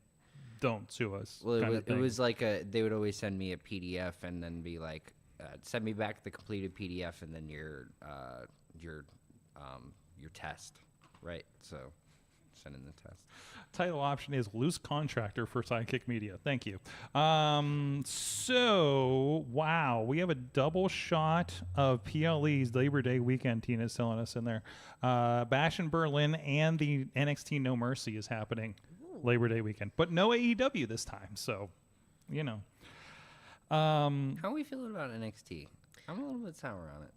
don't sue us. Well, kind it of thing. was like they would always send me a PDF and then be like, send me back the completed PDF and then your test, right? So send in the test. Title option is loose contractor for Sidekick Media. Thank you. So, wow, we have a double shot of PLE's Labor Day weekend. Tina's telling us in there. Bash in Berlin and the NXT No Mercy is happening Labor Day weekend, but no AEW this time. So, you know. How are we feeling about NXT? I'm a little bit sour on it.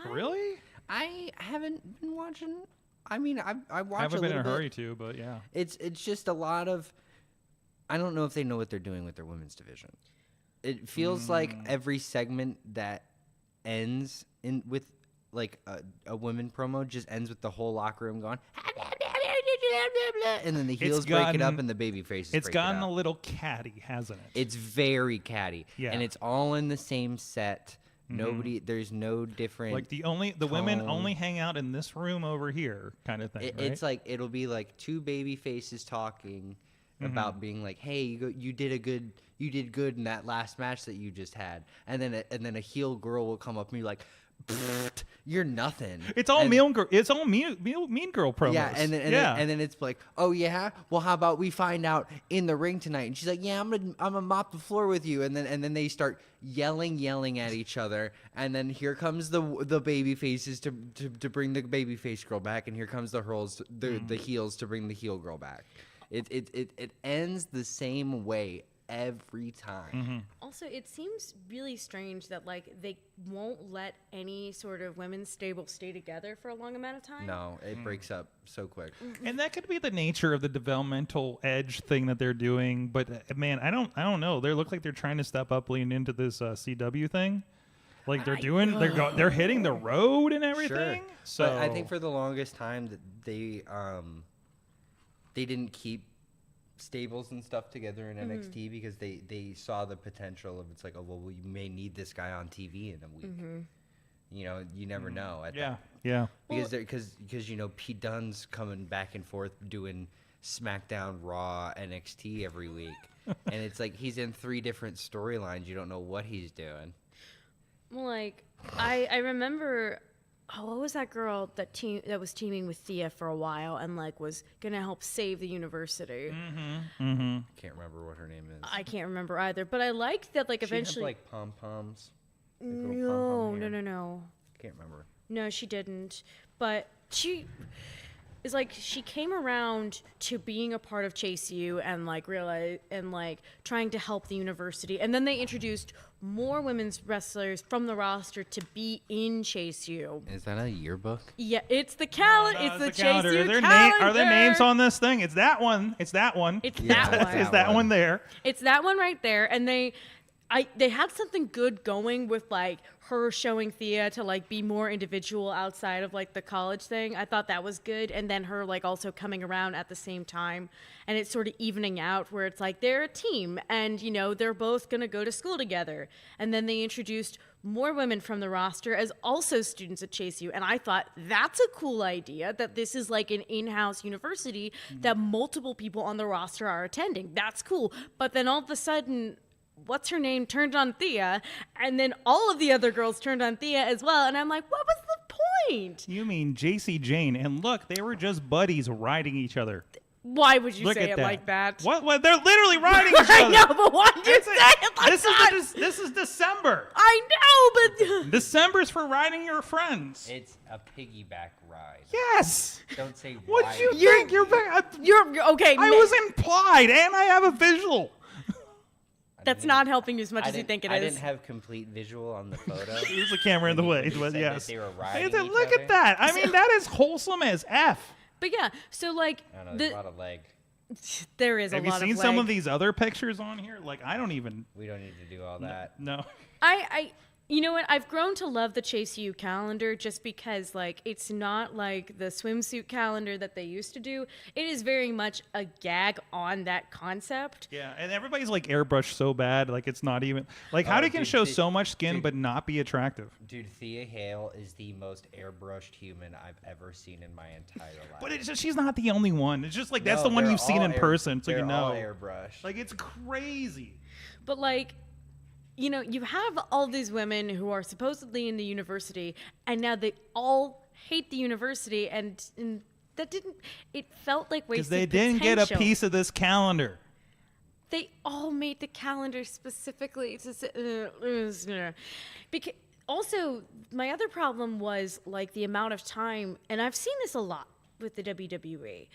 Really? I haven't been watching. I mean, I watch I haven't a been in little a hurry bit. to, but yeah. It's just a lot of. I don't know if they know what they're doing with their women's division. It feels like every segment that ends with like a women promo just ends with the whole locker room going, and then the heels break it up gotten- and the baby faces. It's break gotten it a up. little catty, hasn't it? It's very catty, Yeah. and it's all in the same set. Nobody, there's no different. Like the women tone. only hang out in this room over here, kind of thing. Right? It's like it'll be like 2 baby faces talking about being like, "Hey, you did good in that last match that you just had," and then a heel girl will come up and be like, "Pfft, "You're nothing." It's all And- mean girl. It's all mean girl promos. Yeah, and then it's like, "Oh yeah, well how about we find out in the ring tonight?" And she's like, "Yeah, I'm gonna mop the floor with you." And then they start yelling at each other, and then here comes the baby faces to bring the baby face girl back, and here comes the heels to bring the heel girl back. It ends the same way every time. Also, it seems really strange that like they won't let any sort of women's stable stay together for a long amount of time. No, it breaks up so quick. And that could be the nature of the developmental edge thing that they're doing. But man, I don't know. They look like they're trying to step up, lean into this CW thing. Like they're they're hitting the road and everything. Sure. So But I think for the longest time that they didn't keep stables and stuff together in NXT because they saw the potential of it's like, oh well, we may need this guy on TV in a week. You know, you never know. At that. yeah. Because you know Pete Dunne's coming back and forth doing SmackDown, Raw, NXT every week, and it's like he's in 3 different storylines. You don't know what he's doing. Well, like I remember, what was that girl that was teaming with Thea for a while and like was gonna help save the university? Can't remember what her name is. I can't remember either, but I liked that like She had, eventually. like pom poms. No. Can't remember. No, she didn't. But she is like she came around to being a part of Chase U and like realize and like trying to help the university. And then they introduced more women's wrestlers from the roster to be in Chase U. Is that a yearbook? Yeah, it's the calendar. No, it's the Chase calendar. U Are there calendar. are there names on this thing? It's that one. It's that one. It's Yeah, that it's one. Is that one there? It's that one right there. And they they had something good going with like her showing Thea to like be more individual outside of like the college thing. I thought that was good, and then her like also coming around at the same time, and it's sort of evening out where it's like they're a team, and you know they're both gonna go to school together. And then they introduced more women from the roster as also students at Chase U, and I thought that's a cool idea that this is like an in-house university that multiple people on the roster are attending. That's cool. But then all of a sudden, what's her name turned on Thea, and then all of the other girls turned on Thea as well, and I'm like, what was the point? You mean JC Jane? And look, they were just buddies riding each other. Why would you Look say at it that. like that? What? They're literally riding each I other. know, but why did you say it like that? This is December. I know, but December's for riding your friends. It's a piggyback ride. Yes. Don't say What why. you think? You're okay. I was implied, and I have a visual. That's not helping you as much as you think it is. I didn't have complete visual on the photo. There's a camera in the way, You but said yes. that they were Hey, riding each look other. at that. I mean, that is wholesome as F. But yeah, so like I don't know, there's a lot of leg. there is Have a you lot seen of some leg. of these other pictures on here? Like, I don't even. We don't need to do all that. No. I you know what? I've grown to love the Chase U calendar just because like it's not like the swimsuit calendar that they used to do. It is very much a gag on that concept. Yeah, and everybody's like airbrushed so bad, like it's not even like how Oh, they can dude, show dude, so much skin dude. but not be attractive. Dude, Thea Hale is the most airbrushed human I've ever seen in my entire life. But it's just she's not the only one. It's just like that's No, the one they're you've seen all in person, so you they're all know. airbrushed. Like it's crazy. But like, you know, you have all these women who are supposedly in the university, and now they all hate the university, and that didn't. It felt like Because wasted they didn't get a potential. piece of this calendar. They all made the calendar specifically to because also my other problem was like the amount of time, and I've seen this a lot with the WWE.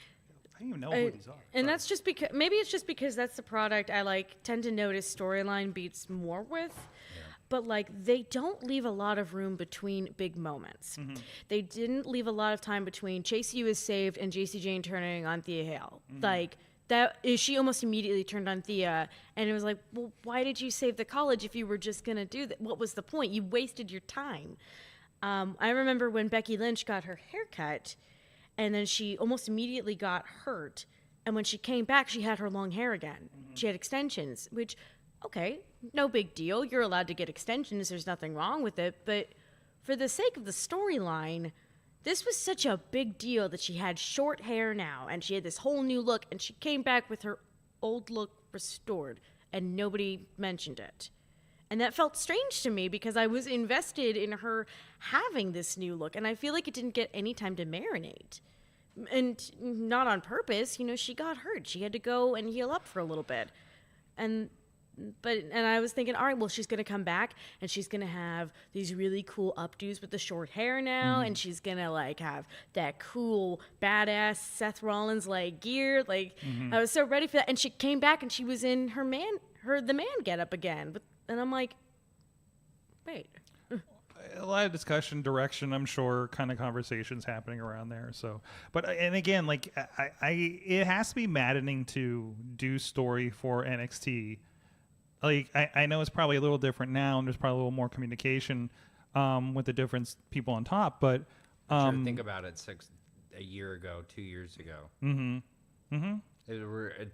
I don't even know who these are. And that's just because maybe it's just because that's the product I like tend to notice storyline beats more with. But like they don't leave a lot of room between big moments. They didn't leave a lot of time between Chase U is saved and JC Jane turning on Thea Hale. Like that is she almost immediately turned on Thea, and it was like, well, why did you save the college if you were just gonna do that? What was the point? You wasted your time. I remember when Becky Lynch got her hair cut, and then she almost immediately got hurt. And when she came back, she had her long hair again. She had extensions, which, okay, no big deal. You're allowed to get extensions. There's nothing wrong with it. But for the sake of the storyline, this was such a big deal that she had short hair now, and she had this whole new look, and she came back with her old look restored, and nobody mentioned it. And that felt strange to me because I was invested in her having this new look, and I feel like it didn't get any time to marinate. And not on purpose, you know, she got hurt. She had to go and heal up for a little bit. And I was thinking, all right, well, she's going to come back and she's going to have these really cool updos with the short hair now, and she's going to like have that cool badass Seth Rollins like gear. Like I was so ready for that, and she came back and she was in the man getup again. And I'm like, wait. A lot of discussion, direction, I'm sure, kind of conversations happening around there. So, but and again, like it has to be maddening to do story for NXT. Like I know it's probably a little different now, and there's probably a little more communication with the different people on top. But Sure, think about it. A year ago, 2 years ago.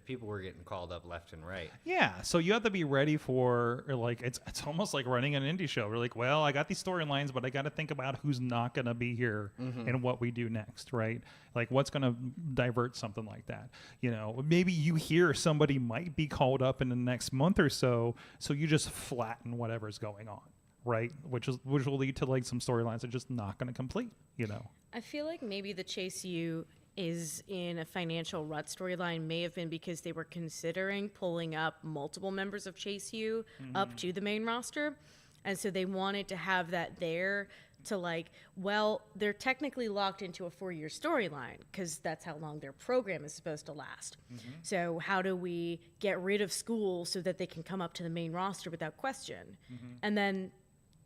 People were getting called up left and right. yeah, so you have to be ready for like it's almost like running an indie show. We're like, well, I got these storylines, but I got to think about who's not going to be here and what we do next, right? Like what's going to divert something like that. You know, maybe you hear somebody might be called up in the next month or so you just flatten whatever's going on, right? Which will lead to like some storylines that are just not going to complete. You know, I feel like maybe the Chase U is in a financial rut storyline may have been because they were considering pulling up multiple members of Chase U up to the main roster. And so they wanted to have that there to like, well, they're technically locked into a 4-year storyline because that's how long their program is supposed to last. So how do we get rid of school so that they can come up to the main roster without question? And then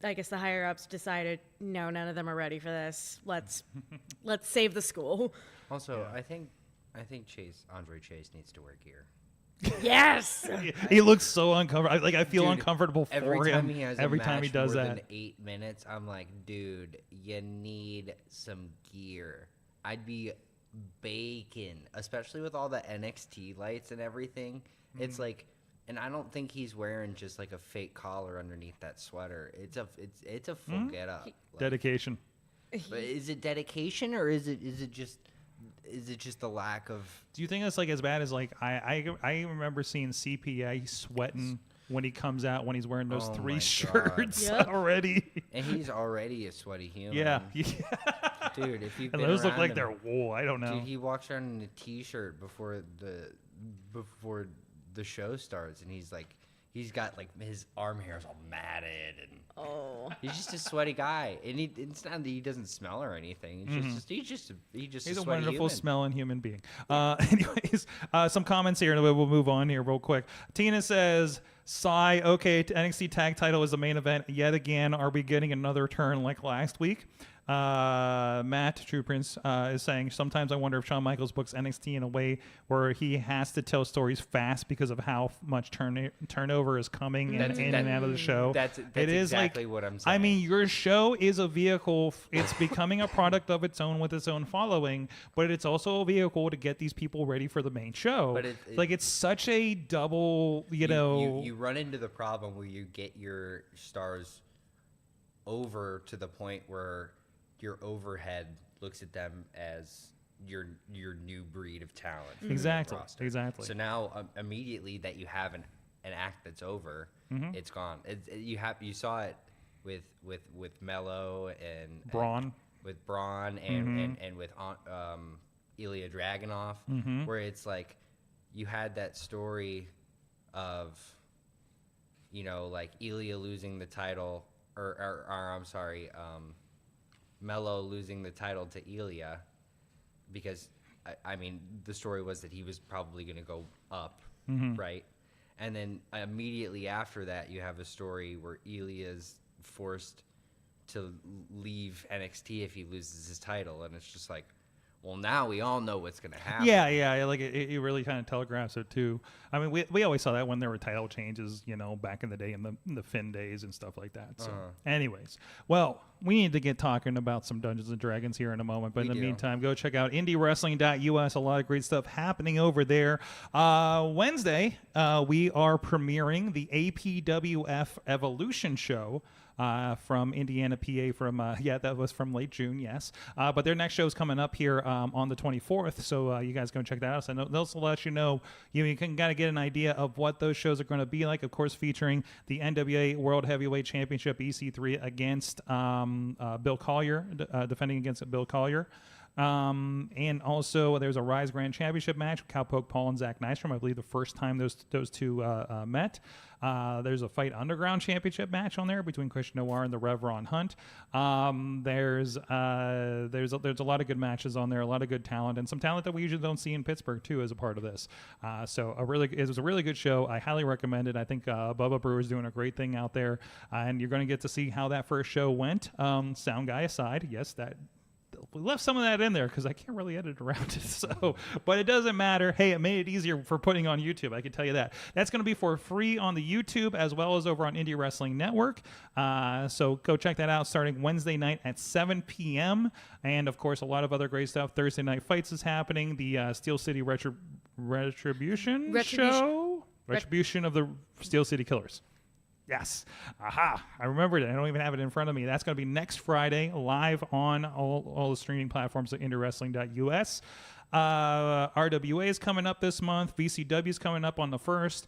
I guess the higher ups decided, no, none of them are ready for this. Let's save the school. Also, I think Andre Chase needs to wear gear. Yes. He looks so uncomfortable. Like I feel Dude, uncomfortable for every him time he has every a time he match does more that. than 8 minutes, I'm like, dude, you need some gear. I'd be bacon, especially with all the NXT lights and everything. It's like, and I don't think he's wearing just like a fake collar underneath that sweater. It's a full get up. Dedication. But is it dedication or is it just the lack of? Do you think it's like as bad as like I remember seeing CPA sweating when he comes out when he's wearing those Oh 3 my shirts God. Yep. already? And he's already a sweaty human. Yeah. Dude, if you've And been those look around like him- they're wool. I don't know. Dude, he walks around in a t-shirt before the show starts, and he's got like his arm hairs all matted, and Oh. he's just a sweaty guy. And it's not that he doesn't smell or anything. He's He's a sweaty wonderful human. smelling human being. Anyways, some comments here, and we'll move on here real quick. Tina says, sigh, okay, NXT tag title is the main event yet again. Are we getting another turn like last week? Matt True Prince is saying, sometimes I wonder if Shawn Michaels books NXT in a way where he has to tell stories fast because of how much turnover is coming in and out of the show. That's It is exactly like, what I'm saying. I mean, your show is a vehicle. It's becoming a product of its own with its own following, but it's also a vehicle to get these people ready for the main show. But it's such a double, you run into the problem where you get your stars over to the point where your overhead looks at them as your new breed of talent. for the Exactly, roster. exactly. So now immediately that you have an act that's over, it's gone. You saw it with Mello and Braun. with Braun and with Ilya Dragunov, where it's like you had that story of like Ilya losing the title or I'm sorry, Mello losing the title to Ilya, because I mean the story was that he was probably going to go up, right? And then immediately after that, you have a story where Ilya's forced to leave NXT if he loses his title, and it's just like, well, now we all know what's going to happen. Yeah, like it really kind of telegraphs it too. I mean, we always saw that when there were title changes, back in the day in the Finn days and stuff like that. So, anyways, well, we need to get talking about some Dungeons and Dragons here in a moment. But in the meantime, go check out IndyWrestling.us. A lot of great stuff happening over there. Wednesday, we are premiering the APWF Evolution show. From Indiana, PA, that was from late June, yes. But their next show is coming up here on the 24th, so you guys go check that out. So they'll let you know, you can kind of get an idea of what those shows are going to be like, of course, featuring the NWA World Heavyweight Championship, EC3, against Bill Collier, defending against Bill Collier. And also there's a Rise Grand Championship match with Cowpoke Paul and Zach Nystrom. I believe the first time those two met. There's a Fight Underground Championship match on there between Christian Noir and the Rev Ron Hunt. There's a lot of good matches on there, a lot of good talent, and some talent that we usually don't see in Pittsburgh too as a part of this. So it was a really good show. I highly recommend it. I think Bubba Brewer's doing a great thing out there, and you're going to get to see how that first show went. Sound guy aside, yes, that. We left some of that in there because I can't really edit around it. So, but it doesn't matter. Hey, it made it easier for putting on YouTube. I can tell you that. That's going to be for free on the YouTube as well as over on Indie Wrestling Network. So go check that out starting Wednesday night at 7 p.m. And of course, a lot of other great stuff. Thursday Night Fights is happening. The Steel City Retribution show. Retribution of the Steel City Killers. Yes. Aha. I remembered it. I don't even have it in front of me. That's going to be next Friday, live on all the streaming platforms at IndyWrestling.us. RWA is coming up this month. VCW is coming up on the 1st.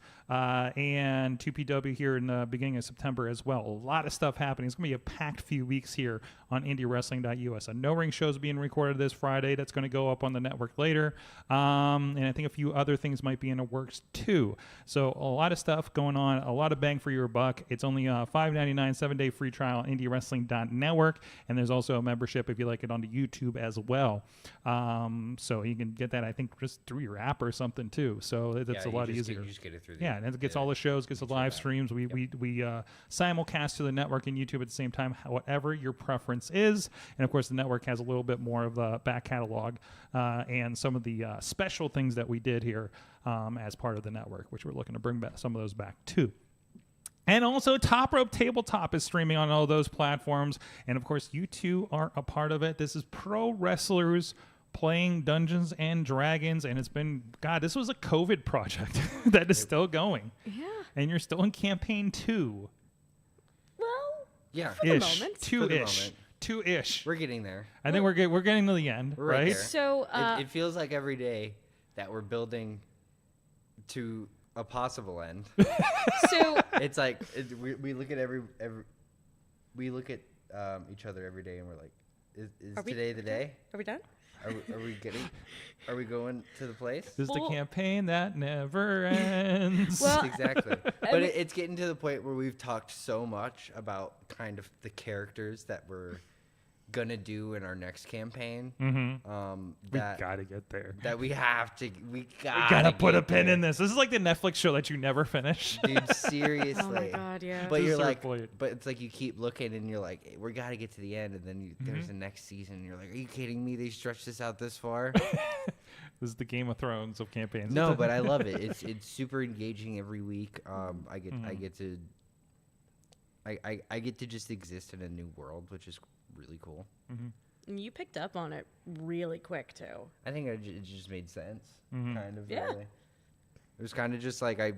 And 2PW here in the beginning of September as well. A lot of stuff happening. It's going to be a packed few weeks here on IndyWrestling.us. A no-ring show is being recorded this Friday. That's going to go up on the network later. And I think a few other things might be in the works too. So a lot of stuff going on. A lot of bang for your buck. It's only $5.99, 7-day free trial on IndyWrestling.network. And there's also a membership if you like it on the YouTube as well. So you can get that, I think, just through your app or something too. So that's a lot easier. You just get it through the app. Yeah, and it gets all the shows, gets the live streams. We simulcast to the network and YouTube at the same time, whatever your preference is. And of course, the network has a little bit more of the back catalog and some of the special things that we did here as part of the network, which we're looking to bring back some of those back too. And also, Top Rope Tabletop is streaming on all those platforms. And of course, you two are a part of it. This is pro wrestlers playing Dungeons and Dragons. And it's been, God, this was a COVID project that is still going. Yeah. And you're still in campaign 2. Well, Yeah. for the moment. Two-ish. Two-ish. We're getting there. I think we're getting to the end, We're right right? there. So, It feels like every day that we're building to a possible end. so It's like we look at we look at each other every day and we're like, is today the day? are we done? Are we going to the place? This is the Well- campaign that never ends. Well, Exactly. But it's getting to the point where we've talked so much about kind of the characters that we're gonna do in our next campaign. we That gotta get there. that we Gotta put a get pin there. in this. This is like the Netflix show that you never finish. Dude, seriously. Oh my God, yeah. But you're Just like, circle it. but it's like you keep looking and you're like, we got to get to the end, and then there's the next season. And you're like, are you kidding me? They stretched this out this far? This is the Game of Thrones of campaigns. No, but I love it. It's super engaging every week. I get to just exist in a new world, which is really cool. You picked up on it really quick too. I think it just made sense, kind of. Yeah. Really. It was kind of just like I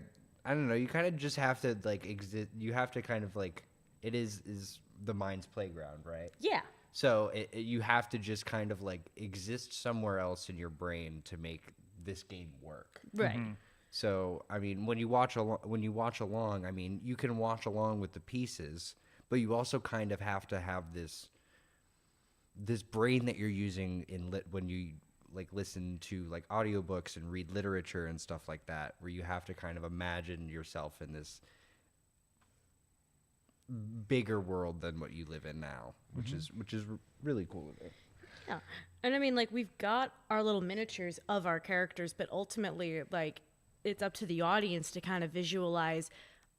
don't know. You kind of just have to like exist. You have to kind of like it is the mind's playground, right? Yeah. So you have to just kind of like exist somewhere else in your brain to make this game work. Right. So I mean, when you watch along, I mean, you can watch along with the pieces, but you also kind of have to have this brain that you're using when you like listen to like audiobooks and read literature and stuff like that, where you have to kind of imagine yourself in this bigger world than what you live in now, which is really cool to me. Yeah. And I mean, like, we've got our little miniatures of our characters, but ultimately, like, it's up to the audience to kind of visualize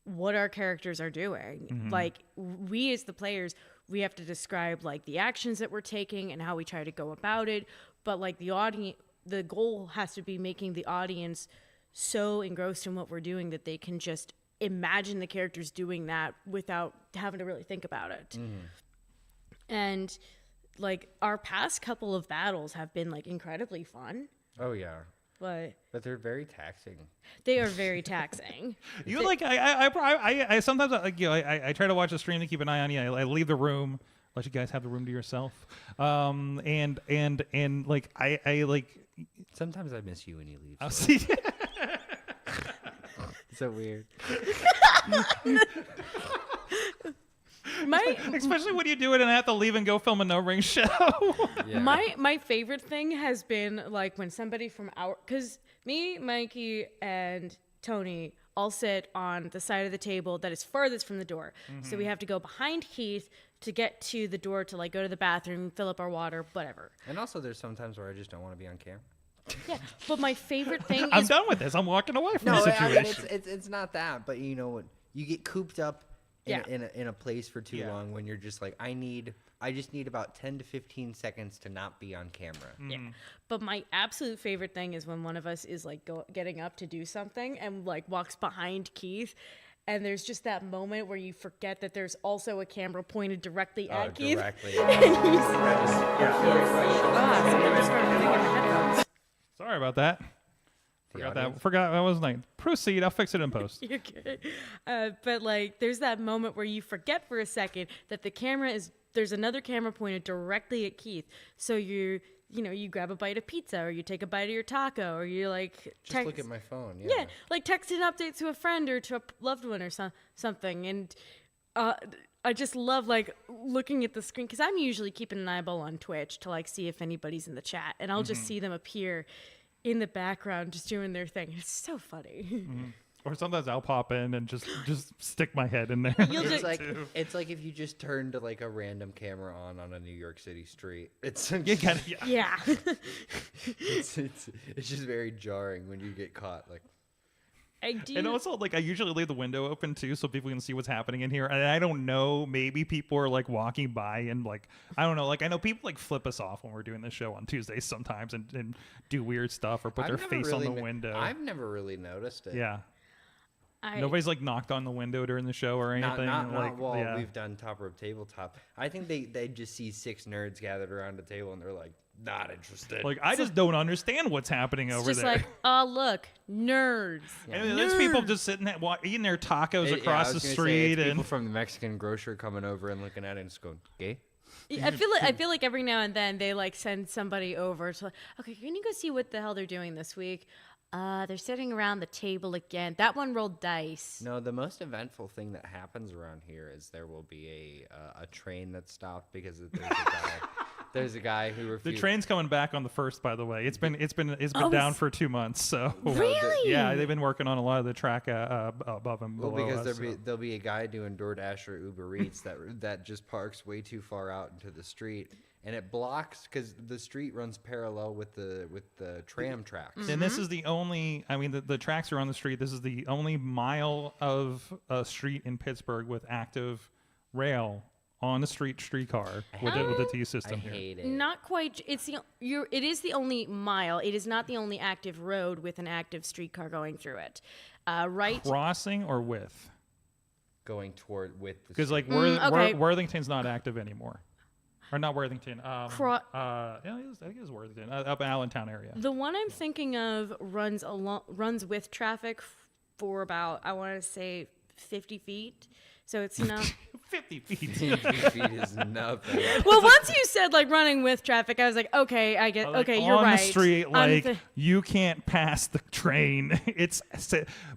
what our characters are doing. Like, we as the players, we have to describe, like, the actions that we're taking and how we try to go about it. But, like, the goal has to be making the audience so engrossed in what we're doing that they can just imagine the characters doing that without having to really think about it. And like our past couple of battles have been like incredibly fun, Oh yeah, but they're very taxing. they are very taxing. You like I sometimes like I try to watch a stream to keep an eye on you. I leave the room, let you guys have the room to yourself. And like I like Sometimes I miss you when you leave. I'll see. So weird. Especially when you do it and have to leave and go film a no ring show. Yeah. My favorite thing has been like when somebody from because me, Mikey, and Tony all sit on the side of the table that is farthest from the door. So we have to go behind Keith to get to the door to like go to the bathroom, fill up our water, whatever. And also, there's some times where I just don't want to be on camera. Yeah, but my favorite thing I'm is done with this. I'm walking away from No, the I mean, situation. it's not that, but you know what? You get cooped up Yeah. in a place for too Yeah. long when you're just like, I just need about 10 to 15 seconds to not be on camera. Yeah. But my absolute favorite thing is when one of us is like getting up to do something and like walks behind Keith. And there's just that moment where you forget that there's also a camera pointed directly at Keith. Directly. Somebody started putting in the headphones. Sorry about that. Forgot that wasn't like proceed. I'll fix it in post. You're good. But like, there's that moment where you forget for a second that there's another camera pointed directly at Keith. So you grab a bite of pizza or you take a bite of your taco or you like Just look at my phone. yeah, like text an update to a friend or to a loved one or something. And I just love like looking at the screen because I'm usually keeping an eyeball on Twitch to like see if anybody's in the chat, and I'll just see them appear in the background just doing their thing. It's so funny. Or sometimes I'll pop in and just stick my head in there. It's like if you just turned to like a random camera on a New York City street. It's Yeah. it's just very jarring when you get caught like I do. And also, like, I usually leave the window open too, so people can see what's happening in here. And I don't know, maybe people are like walking by and like, I don't know, like, I know people like flip us off when we're doing this show on Tuesdays sometimes and do weird stuff or put I've their never face on really the window. I've never really noticed it. Yeah. I, Nobody's like knocked on the window during the show or anything. Not while yeah. we've done Top Rope Tabletop. I think they just see 6 nerds gathered around a table and they're like, not interested. Like, I just don't understand what's happening it's over just there. like, oh, look, nerds. And there's people just sitting there eating their tacos across the street, it's and people from the Mexican grocer coming over and looking at it and just going, "Okay." I feel like every now and then they like send somebody over to like, okay, can you go see what the hell they're doing this week? They're sitting around the table again. That one rolled dice. No, the most eventful thing that happens around here is there will be a train that's stopped because there's a guy who the refused. train's coming back on the 1st. By the way, it's been down for 2 months. So Really? yeah, they've been working on a lot of the track above and Well, below because us. there'll be a guy doing DoorDash or Uber Eats that just parks way too far out into the street, and it blocks because the street runs parallel with the tram tracks. And this is the only, I mean, the tracks are on the street. This is the only mile of a street in Pittsburgh with active rail on the streetcar with the T I system here. hate it. Not quite. It is the only mile. It is not the only active road with an active streetcar going through it. Right. Crossing or width? Going toward with the Because like okay. Worthington's not active anymore. Or not Worthington. Yeah, I think it was Worthington, up in Allentown area. The one I'm thinking of runs with traffic for about, I want to say, 50 feet. So it's not 50 feet. 50 feet is nothing. well. Once you said like running with traffic, I was like, okay, I get. Like, Okay, you're on right. the street, I'm like you can't pass the train. It's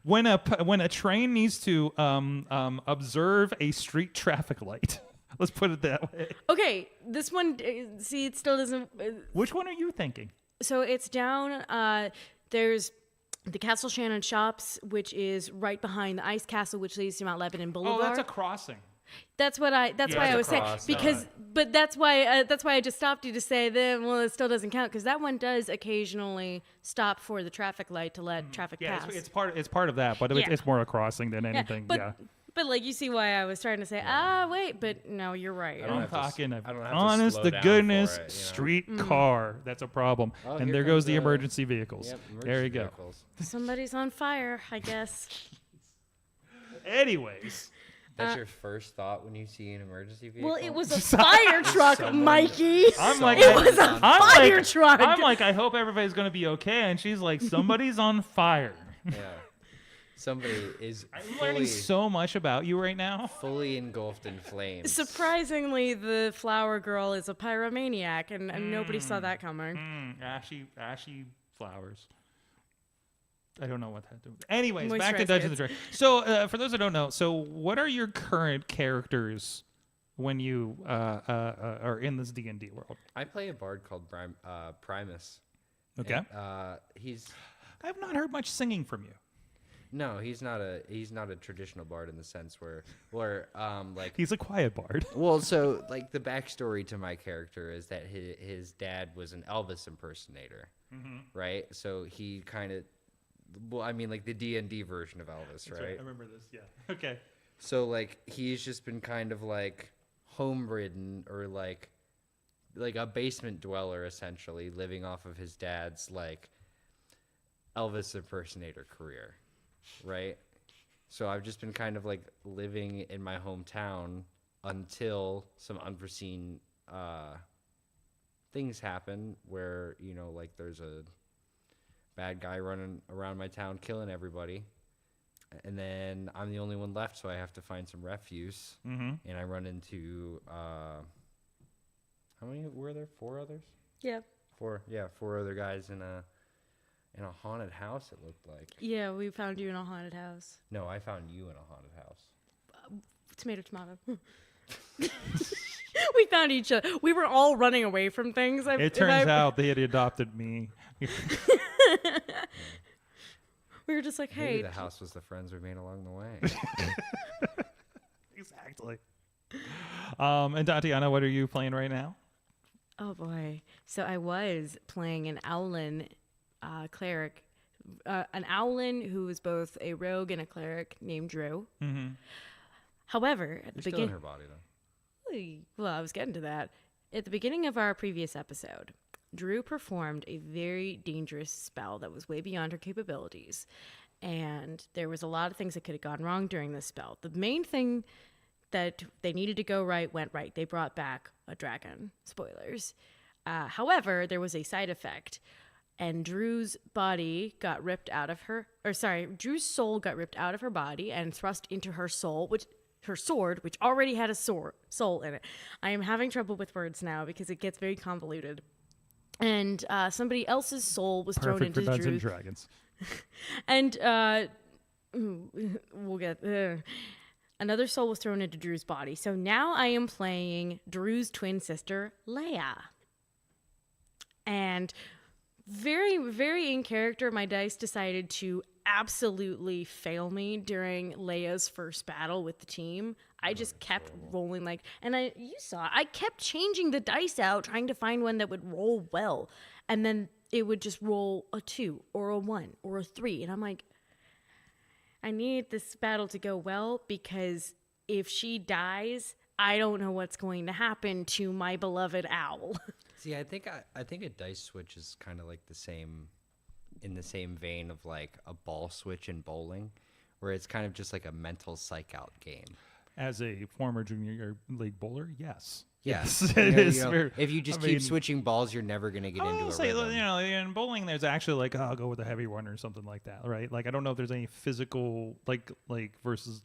when a train needs to observe a street traffic light. Let's put it that way. okay, this one. See, it still doesn't. Which one are you thinking? So it's down. There's the Castle Shannon Shops, which is right behind the Ice Castle, which leads to Mount Lebanon Boulevard. Oh, that's a crossing. That's why I was saying because, but that's why I just stopped you to say that. Well, it still doesn't count because that one does occasionally stop for the traffic light to let traffic Yeah, pass. it's part of that, but it's more a crossing than anything. Yeah. But like you see why I was trying to say, wait, but no, you're right. I'm talking I don't have to honest slow to down goodness for it, street car. That's a problem. Oh, and here there goes comes the emergency vehicles. Yep, there you emergency go. vehicles. Somebody's on fire, I guess. Anyways. That's your first thought when you see an emergency vehicle? Well, it was a fire truck, Mikey. I'm like, it was a fire truck. I'm like, I hope everybody's going to be okay. And she's like, somebody's on fire. Yeah. Somebody is I'm learning so much about you right now. fully engulfed in flames. Surprisingly, the flower girl is a pyromaniac, and nobody saw that coming. Ashy flowers. I don't know what that does. Anyways, back to Moisturized Dungeons & Dragons. So, for those who don't know, so what are your current characters when you are in this D&D world? I play a bard called Primus. Okay. And, he's I've not heard much singing from you. no, he's not a traditional bard in the sense where like He's a quiet bard. well, so like the backstory to my character is that his dad was an Elvis impersonator, right? So he kind of, well, I mean, like the D&D version of Elvis, right? I remember this. Yeah. Okay. So like he's just been kind of like home-ridden or like a basement dweller essentially, living off of his dad's like Elvis impersonator career, right? So I've just been kind of like living in my hometown until some unforeseen things happen where, you know, like there's a bad guy running around my town killing everybody. And then I'm the only one left, so I have to find some refuse. Mm-hmm. And I run into, how many were there? 4 others? Yeah. 4 other guys in a haunted house, it looked like. Yeah, we found you in a haunted house. No, I found you in a haunted house. Tomato. We found each other. We were all running away from things. It turns out they had adopted me. We were just like, hey. Maybe the house was the friends we made along the way. Exactly. And Tatiana, what are you playing right now? Oh boy. So I was playing an Owlin cleric an Owlin who is both a rogue and a cleric named Drew. However, at the Still in beginning, her body though. well, I was getting to that. At the beginning of our previous episode, Drew performed a very dangerous spell that was way beyond her capabilities. And there was a lot of things that could have gone wrong during this spell. The main thing that they needed to go right went right. They brought back a dragon. Spoilers. However, there was a side effect. And Drew's body got ripped out of her, Drew's soul got ripped out of her body and thrust into her soul, her sword, which already had a soul in it. I am having trouble with words now because it gets very convoluted. And somebody else's soul was thrown Perfect into for Dungeons and Drew's. Dragons. And we'll get another soul was thrown into Drew's body. So now I am playing Drew's twin sister, Leia. And very, very in character, my dice decided to absolutely fail me during Leia's first battle with the team. I just kept rolling you saw, I kept changing the dice out, trying to find one that would roll well. And then it would just roll a 2 or a 1 or a 3. And I'm like, I need this battle to go well because if she dies, I don't know what's going to happen to my beloved owl. See, I think a dice switch is kind of like in the same vein of like a ball switch in bowling, where it's kind of just like a mental psych out game. As a former junior league bowler, yes. Yes, It is. If you just keep switching balls, you're never going to get into a rhythm. In bowling, there's actually like, I'll go with a heavy one or something like that, right? Like, I don't know if there's any physical, like versus.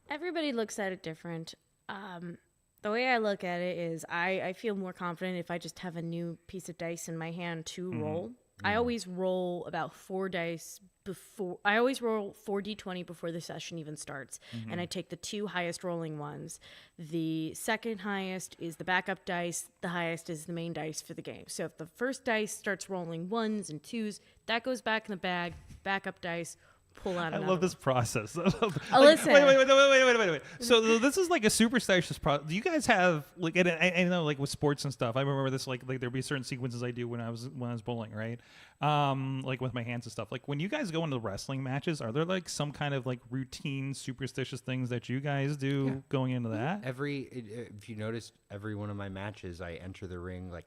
Everybody looks at it different. The way I look at it is I feel more confident if I just have a new piece of dice in my hand to roll. I always roll about 4 dice before. I always roll 4d20 before the session even starts. And I take the 2 highest rolling ones. The second highest is the backup dice. The highest is the main dice for the game. So if the first dice starts rolling 1s and 2s, that goes back in the bag. Backup dice, pull out I another love this process. listen. Wait. So this is like a superstitious process. Do you guys have like? And I know like with sports and stuff. I remember this like there'd be certain sequences I do when I was bowling, right? Like with my hands and stuff. Like when you guys go into wrestling matches, are there like some kind of like routine superstitious things that you guys do going into that? If you notice, every one of my matches, I enter the ring like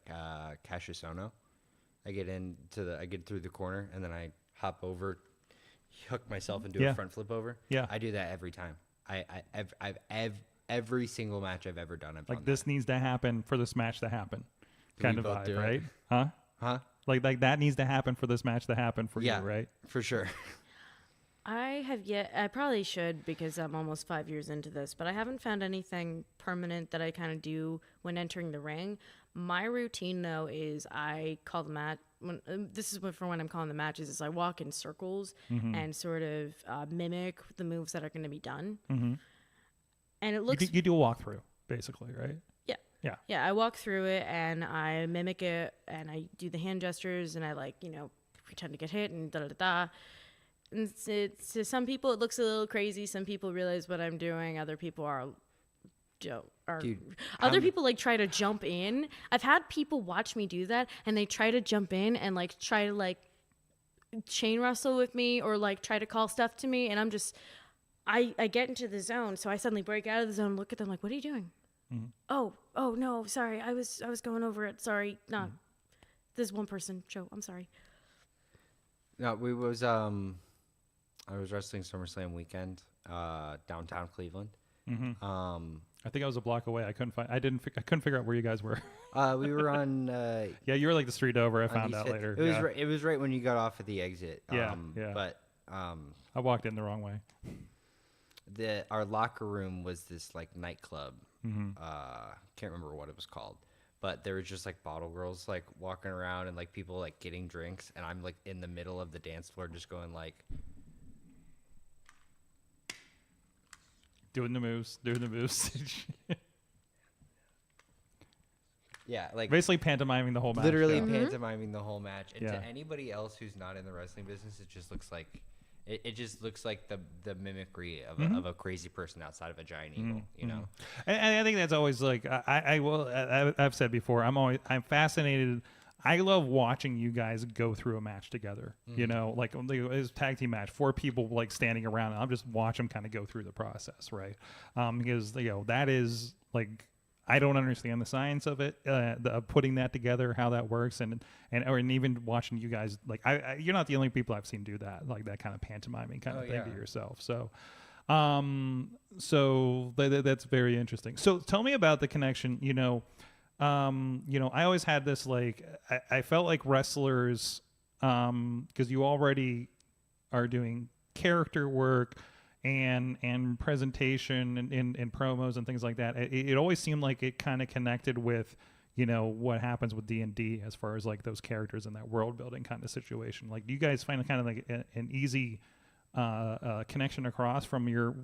Cassius Ohno. I get through the corner and then I hop over, hook myself and do a front flip over. Yeah. I do that every time. Every single match I've ever done. Like this needs to happen for this match to happen, kind of both vibe, do it? right? Huh? Like that needs to happen for this match to happen for you, Yeah, right? for sure. I probably should because I'm almost 5 years into this, but I haven't found anything permanent that I kind of do when entering the ring. My routine, though, is I call the match. This is for when I'm calling the matches. Is I walk in circles and sort of mimic the moves that are going to be done. And it looks. You do a walkthrough, basically, right? Yeah. I walk through it and I mimic it and I do the hand gestures and I pretend to get hit and da da da. And to some people it looks a little crazy. Some people realize what I'm doing. Other people other people like try to jump in. I've had people watch me do that and they try to jump in and like try to like chain wrestle with me or like try to call stuff to me, and I'm just I get into the zone, so I suddenly break out of the zone, look at them like, what are you doing? Oh no, sorry, I was going over it, sorry. No, this is one person show, I'm sorry. No, I was wrestling SummerSlam weekend, downtown Cleveland. I think I was a block away. I couldn't figure out where you guys were. We were on. Yeah, you were like the street over. I found out East later. It was right when you got off at the exit. Yeah. But I walked in the wrong way. Our locker room was this like nightclub. Can't remember what it was called, but there was just like bottle girls like walking around and like people like getting drinks, and I'm like in the middle of the dance floor just going like. Doing the moves. Yeah, like basically pantomiming the whole match. Literally pantomiming the whole match. And Yeah. to anybody else who's not in the wrestling business, it just looks like the mimicry of a crazy person outside of a giant eagle, you know. And I think that's always like I've said before. I'm fascinated I love watching you guys go through a match together. You know, like it's a tag team match, 4 people like standing around, and I'll just watch them kind of go through the process, right? Because that is like, I don't understand the science of it, of putting that together, how that works, and even watching you guys, like you're not the only people I've seen do that, like that kind of pantomiming kind of thing to yourself. So, that's very interesting. So tell me about the connection. I always had this, like, I felt like wrestlers, because you already are doing character work and presentation and promos and things like that. It always seemed like it kind of connected with, what happens with D&D as far as like those characters and that world building kind of situation. Like, do you guys find kind of like an easy connection across from your,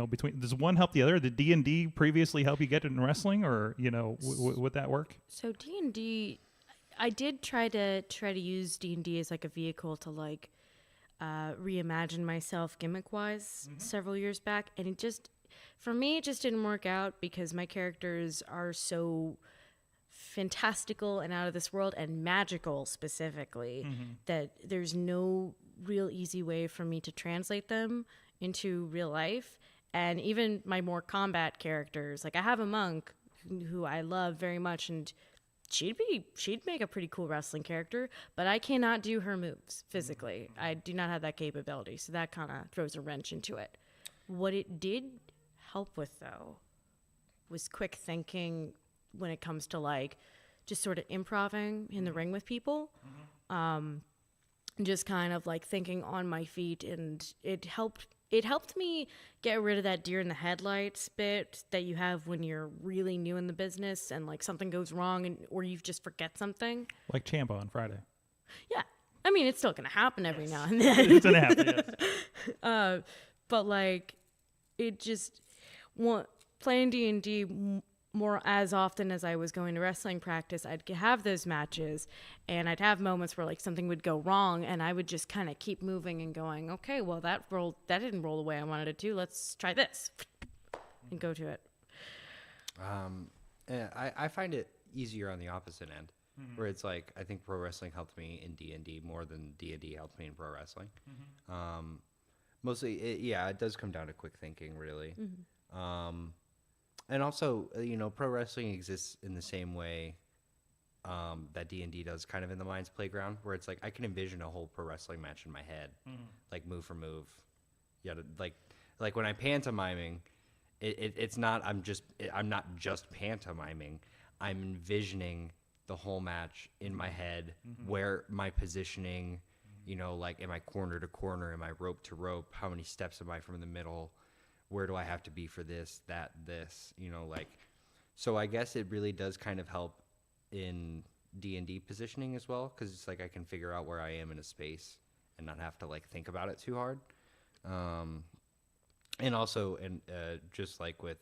between, does one help the other? Did D&D previously help you get in wrestling, or would that work? So D&D, I did try to use D&D as like a vehicle to like reimagine myself gimmick wise several years back, and for me it just didn't work out because my characters are so fantastical and out of this world and magical specifically that there's no real easy way for me to translate them into real life. And even my more combat characters, like I have a monk who I love very much, and she'd make a pretty cool wrestling character, but I cannot do her moves physically. I do not have that capability, so that kind of throws a wrench into it. What it did help with, though, was quick thinking when it comes to like just sort of improvising in the ring with people. Just kind of like thinking on my feet, and it helped me get rid of that deer in the headlights bit that you have when you're really new in the business and like something goes wrong or you just forget something. Like Ciampa on Friday. Yeah. I mean, it's still going to happen every now and then. It's gonna happen, yes. But like playing D&D more as often as I was going to wrestling practice, I'd have those matches, and I'd have moments where like something would go wrong, and I would just kind of keep moving and going, okay, well that didn't roll the way I wanted it to. Let's try this, and go to it. I find it easier on the opposite end, where it's like I think pro wrestling helped me in D&D more than D&D helped me in pro wrestling. Mostly, it does come down to quick thinking, really. And also, pro wrestling exists in the same way that D&D does, kind of in the mind's playground, where it's like I can envision a whole pro wrestling match in my head, like move for move. Yeah, like when I'm pantomiming, it's not. I'm not just pantomiming. I'm envisioning the whole match in my head, where my positioning, like am I corner to corner, am I rope to rope, how many steps am I from the middle. Where do I have to be for this, that, this, so I guess it really does kind of help in D&D positioning as well, because it's like I can figure out where I am in a space and not have to like think about it too hard. And also, just like with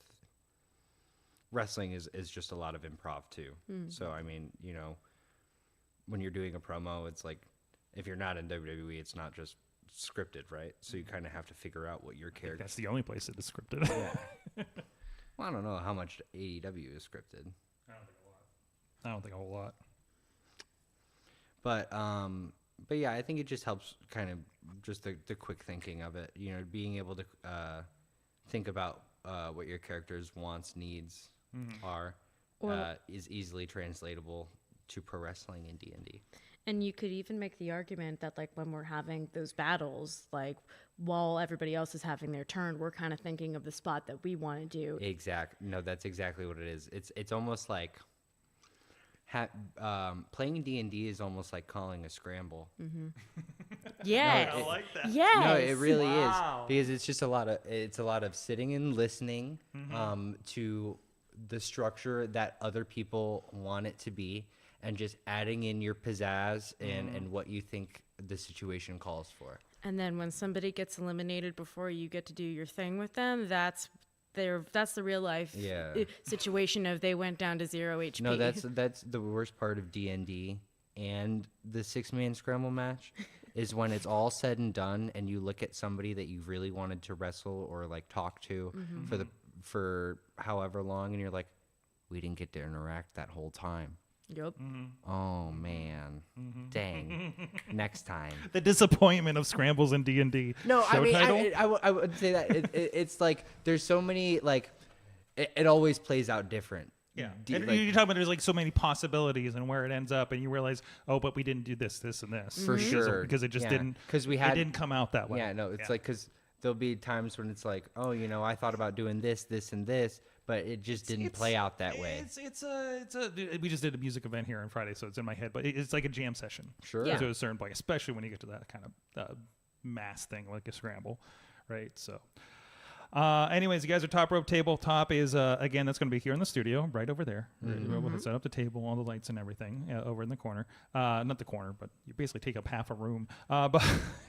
wrestling is just a lot of improv too. So, I mean, when you're doing a promo, it's like, if you're not in WWE, it's not just scripted, right? So you kind of have to figure out what your character. That's the only place it is scripted. Well, I don't know how much AEW is scripted. I don't think a whole lot. But yeah, I think it just helps kind of just the quick thinking of it. Being able to think about what your character's wants, needs are is easily translatable to pro wrestling and D&D. And you could even make the argument that, like, when we're having those battles, like, while everybody else is having their turn, we're kind of thinking of the spot that we want to do. No, that's exactly what it is. It's almost like playing D&D is almost like calling a scramble. Yes. I like that. Yes. No, it really is, because it's just a lot of sitting and listening to the structure that other people want it to be, and just adding in your pizzazz and what you think the situation calls for. And then when somebody gets eliminated before you get to do your thing with them, that's the real life situation of they went down to 0 HP. No, that's the worst part of D&D and the 6-man scramble match is when it's all said and done, and you look at somebody that you really wanted to wrestle or like talk to for however long, and you're like, we didn't get to interact that whole time. Yep. Oh man, dang! Next time. The disappointment of scrambles in D&D. No, show I mean, title? I would say that it's like there's so many like it always plays out different. Yeah, Like, you're talking about there's like so many possibilities and where it ends up, and you realize, oh, but we didn't do this, this, and this for sure because it just yeah. didn't. 'Cause we it had didn't come out that way. Yeah, no, it's like because there'll be times when it's like, oh, I thought about doing this, this, and this, but it just didn't play out that way. We just did a music event here on Friday, so it's in my head, but it's like a jam session. Sure. Yeah. To a certain point, especially when you get to that kind of mass thing like a scramble, right? So. Anyways, you guys are Top Rope Tabletop is again that's going to be here in the studio right over there. We'll set up the table, all the lights and everything over in the corner. Not the corner, but you basically take up half a room. But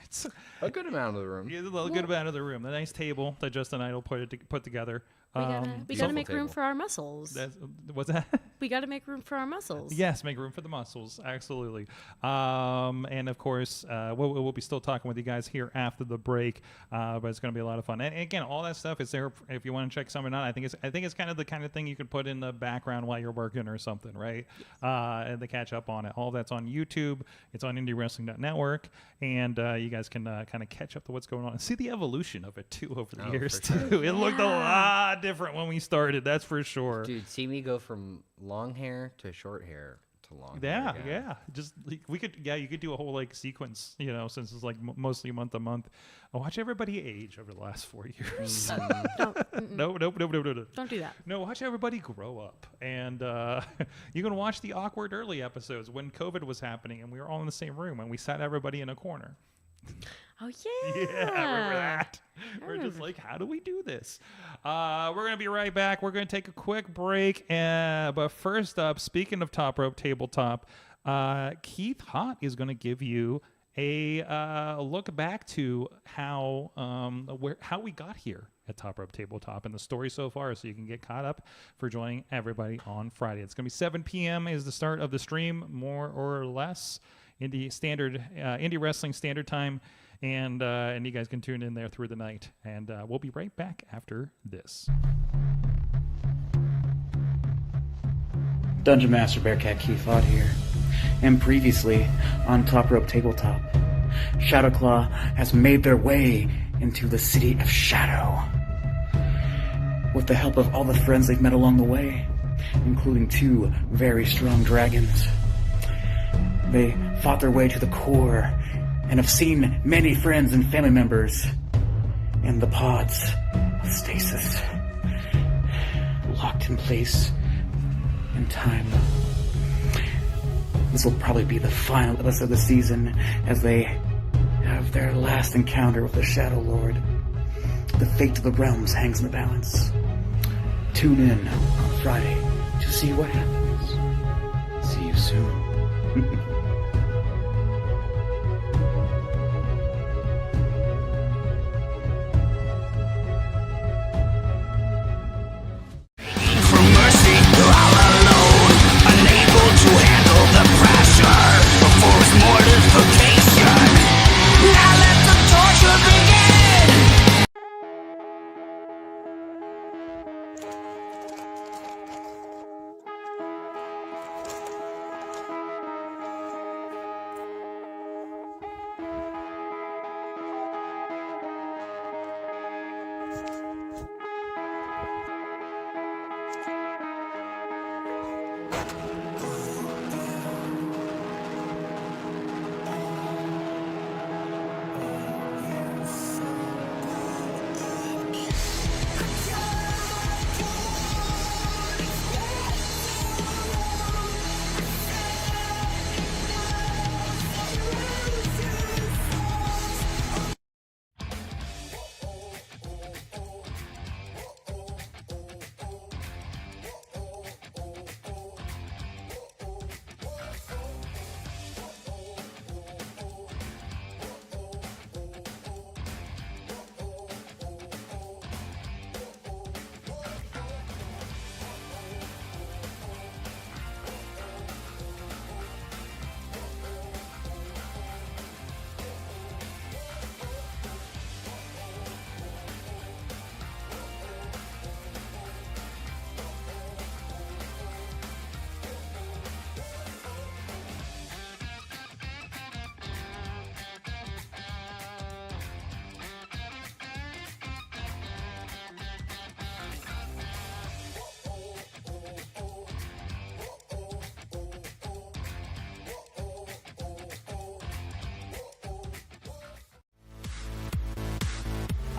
it's A good amount of the room. a little good amount of the room. The nice table that Justin and I will put together. We gotta Beautiful make room table. for our muscles. What's that? We gotta make room for our muscles. Yes, make room for the muscles. Absolutely. And of course, we'll be still talking with you guys here after the break. But it's going to be a lot of fun. And again, all that stuff is there if you want to check something out. I think it's kind of the kind of thing you could put in the background while you're working or something, right? And to catch up on it. All that's on YouTube. It's on IndyWrestling.network, and you guys can kind of catch up to what's going on and see the evolution of it too over the years for sure. too. It looked a lot different when we started. That's for sure. Dude, see me go from long hair to short hair to long hair. Yeah, again. yeah. Just like, you could do a whole like sequence, since it's like mostly month to month. Watch everybody age over the last 4 years. No. Don't do that. No, watch everybody grow up, and you can watch the awkward early episodes when COVID was happening and we were all in the same room and we sat everybody in a corner. Oh yeah. Yeah, remember that? We're just like, how do we do this? We're going to be right back. We're going to take a quick break. But first up, speaking of Top Rope Tabletop, Keith Hott is going to give you a look back to how we got here at Top Rope Tabletop and the story so far, so you can get caught up for joining everybody on Friday. It's going to be 7 p.m. is the start of the stream, more or less. Indie Wrestling Standard Time, and you guys can tune in there through the night, and we'll be right back after this. Dungeon Master Bearcat Keith Hott here, and previously on Top Rope Tabletop, Shadowclaw has made their way into the city of Shadow. With the help of all the friends they've met along the way, including 2 very strong dragons. They fought their way to the core and have seen many friends and family members in the pods of stasis, locked in place in time. This will probably be the final episode of the season as they have their last encounter with the Shadow Lord. The fate of the realms hangs in the balance. Tune in on Friday to see what happens. See you soon. For mercy, you're all alone, unable to handle the pressure of forced mortification. Now let the torture begin.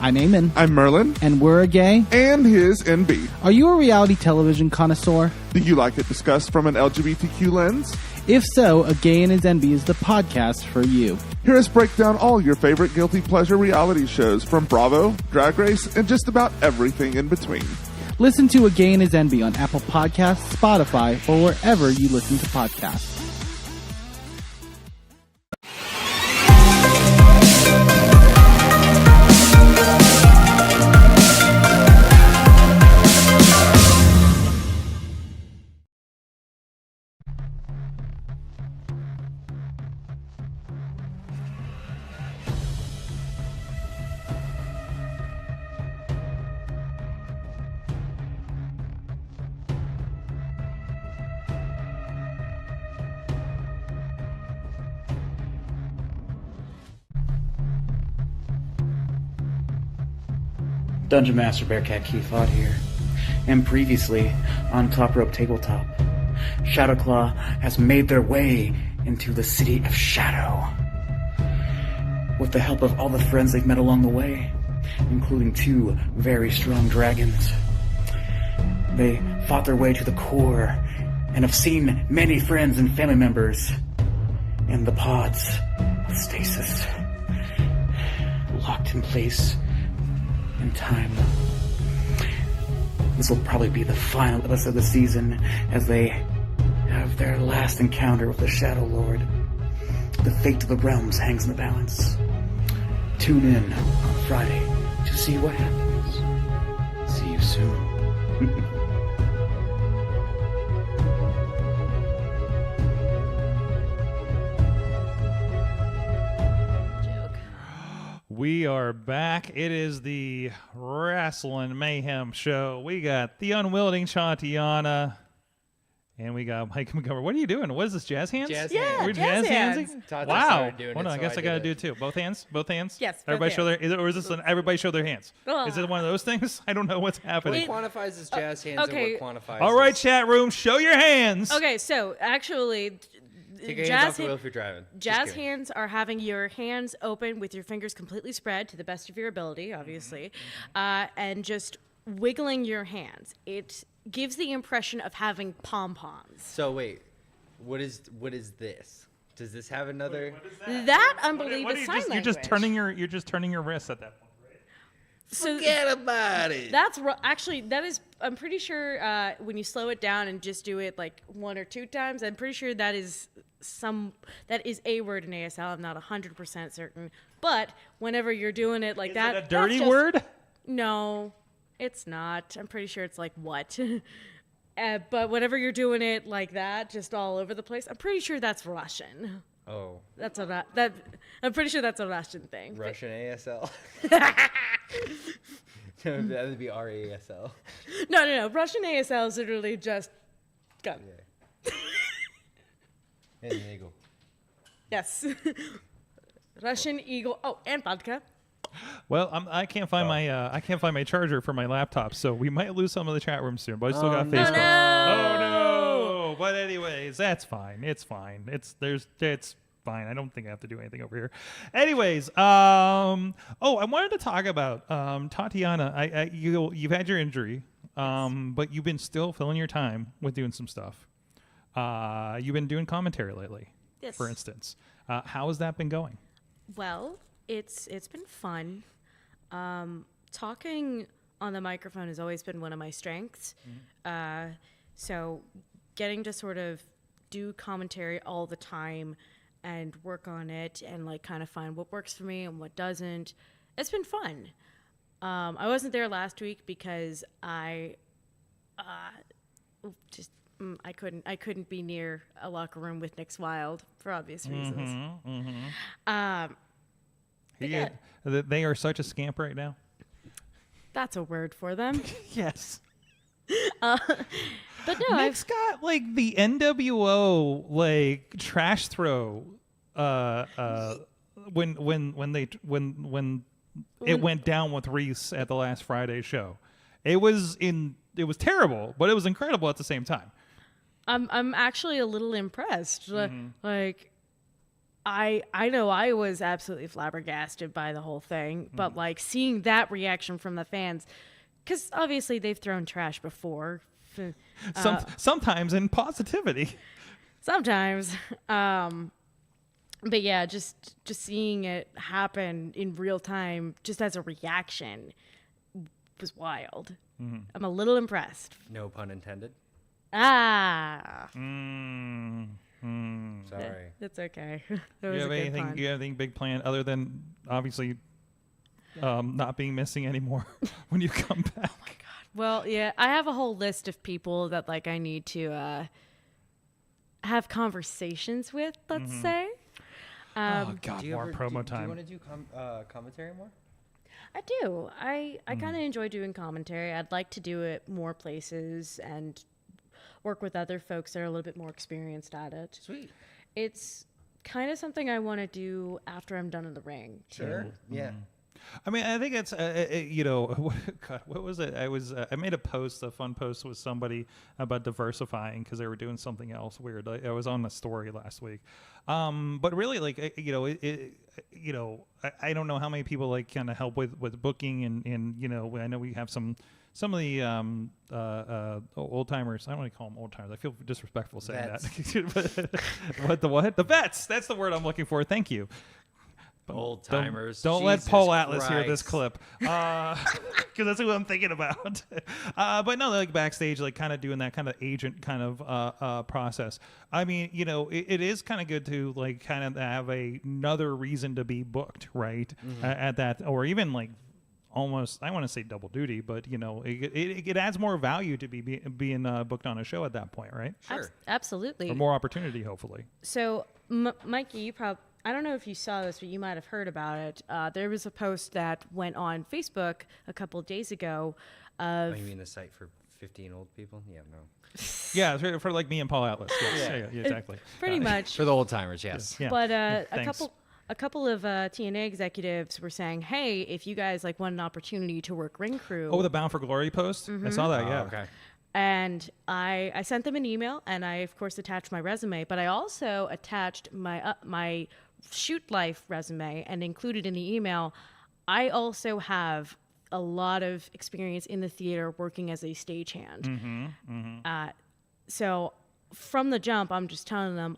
I'm Eamon. I'm Merlin. And we're a gay. And his NB. Are you a reality television connoisseur? Do you like it discussed from an LGBTQ lens? If so, A Gay and His NB is the podcast for you. Hear us break down all your favorite guilty pleasure reality shows from Bravo, Drag Race, and just about everything in between. Listen to A Gay and His NB on Apple Podcasts, Spotify, or wherever you listen to podcasts. Dungeon Master Bearcat Keythought here. And previously, on Top Rope Tabletop, Shadowclaw has made their way into the City of Shadow. With the help of all the friends they've met along the way, including 2 very strong dragons. They fought their way to the core and have seen many friends and family members in the pods of stasis, locked in place in time. This will probably be the final episode of the season as they have their last encounter with the Shadow Lord. The fate of the realms hangs in the balance. Tune in on Friday to see what happens. See you soon. We are back. It is the Wrestling Mayhem show. We got the Unwilting Tatiana, and we got Mikey Montgomery. What are you doing? What is this, jazz hands? Jazz Yeah, hands. We're jazz hands. handsing? Tati Wow. started doing Hold it, on, I so guess I got to did do it. it too. Both hands? Both hands? Yes, both Everybody show hands. their, or is this an everybody show their hands? Is it one of those things? I don't know what's happening. What quantifies as jazz hands okay. and what quantifies All right, as... chat room, show your hands. Okay, so actually, Take your hands jazz off the wheel if you're driving. Just Jazz kidding. hands are having your hands open with your fingers completely spread to the best of your ability, obviously, and just wiggling your hands. It gives the impression of having pom-poms. So wait, what is this? Does this have another? That, I What believe, are is you sign just, language. you're just turning your wrist at that point. So Forget about it. that's actually, that is, I'm pretty sure when you slow it down and just do it like 1 or 2 times, I'm pretty sure that is a word in ASL. I'm not 100% certain. But whenever you're doing it like Is that, it a dirty that's just- word? No, it's not. I'm pretty sure it's like what. But whenever you're doing it like that, just all over the place, I'm pretty sure that's Russian. Oh, That's a that. I'm pretty sure that's a Russian thing. Russian ASL. That would be RASL. No. Russian ASL is literally just gun. And there you go. Yes. Russian Eagle. Oh, and vodka. Well, I can't find my charger for my laptop, so we might lose some of the chat room soon. But I still got Facebook. Oh no! But anyways, that's fine. It's fine. It's fine. I don't think I have to do anything over here. Anyways, I wanted to talk about Tatiana. You've had your injury, but you've been still filling your time with doing some stuff. You've been doing commentary lately, Yes. for instance. How has that been going? Well, it's been fun. Talking on the microphone has always been one of my strengths. So getting to sort of do commentary all the time and work on it and like kind of find what works for me and what doesn't, it's been fun. I wasn't there last week because I couldn't be near a locker room with Nick's Wild for obvious reasons. Yeah. They are such a scamp right now. That's a word for them. Yes. But no, Nick's got like the NWO like trash throw when it went down with Reese at the last Friday show. It was terrible, but it was incredible at the same time. I'm actually a little impressed. Like I know I was absolutely flabbergasted by the whole thing, but like seeing that reaction from the fans, because obviously they've thrown trash before. Sometimes in positivity. Sometimes. But yeah, just seeing it happen in real time, just as a reaction, was wild. I'm a little impressed. No pun intended. Ah. Sorry. That's okay. That Do was you a have good anything? pun. Do you have anything big planned other than obviously not being missing anymore when you come back? Well, yeah, I have a whole list of people that like I need to have conversations with. Let's say. Oh God, Do you more ever- promo do time. you want to do commentary more? I do. I kind of enjoy doing commentary. I'd like to do it more places and work with other folks that are a little bit more experienced at it. Sweet. It's kind of something I want to do after I'm done in the ring. Sure. Yeah. I mean, I think it's God, what was it? I made a post, a fun post with somebody about diversifying because they were doing something else weird. I was on the story last week, but really, like I don't know how many people like kind of help with booking and I know we have some of the old timers. I don't want to call them old timers. I feel disrespectful saying that. But the vets. That's the word I'm looking for. Thank you. Old timers. Don't let Jesus Paul Atlas hear this Christ. clip, because that's what I'm thinking about. But no, like backstage, like kind of doing that kind of agent kind of process. I mean, it is kind of good to like kind of have another reason to be booked, right? At that, or even like almost, I want to say double duty, but it adds more value to being booked on a show at that point, right? Sure. Absolutely. Or more opportunity, hopefully. So, Mikey, you probably, I don't know if you saw this, but you might have heard about it. There was a post that went on Facebook a couple of days ago Oh, of you mean the site for 15 old people? Yeah, no. Yeah, for like me and Paul Atlas. Yes. Yeah, exactly. pretty much. For the old timers, yes. Yeah. But Thanks. a couple of TNA executives were saying, "Hey, if you guys like want an opportunity to work ring crew." Oh, the Bound for Glory post? I saw that, yeah. Okay. And I sent them an email, and I of course attached my resume, but I also attached my shoot life resume and included in the email. I also have a lot of experience in the theater working as a stagehand. So from the jump, I'm just telling them,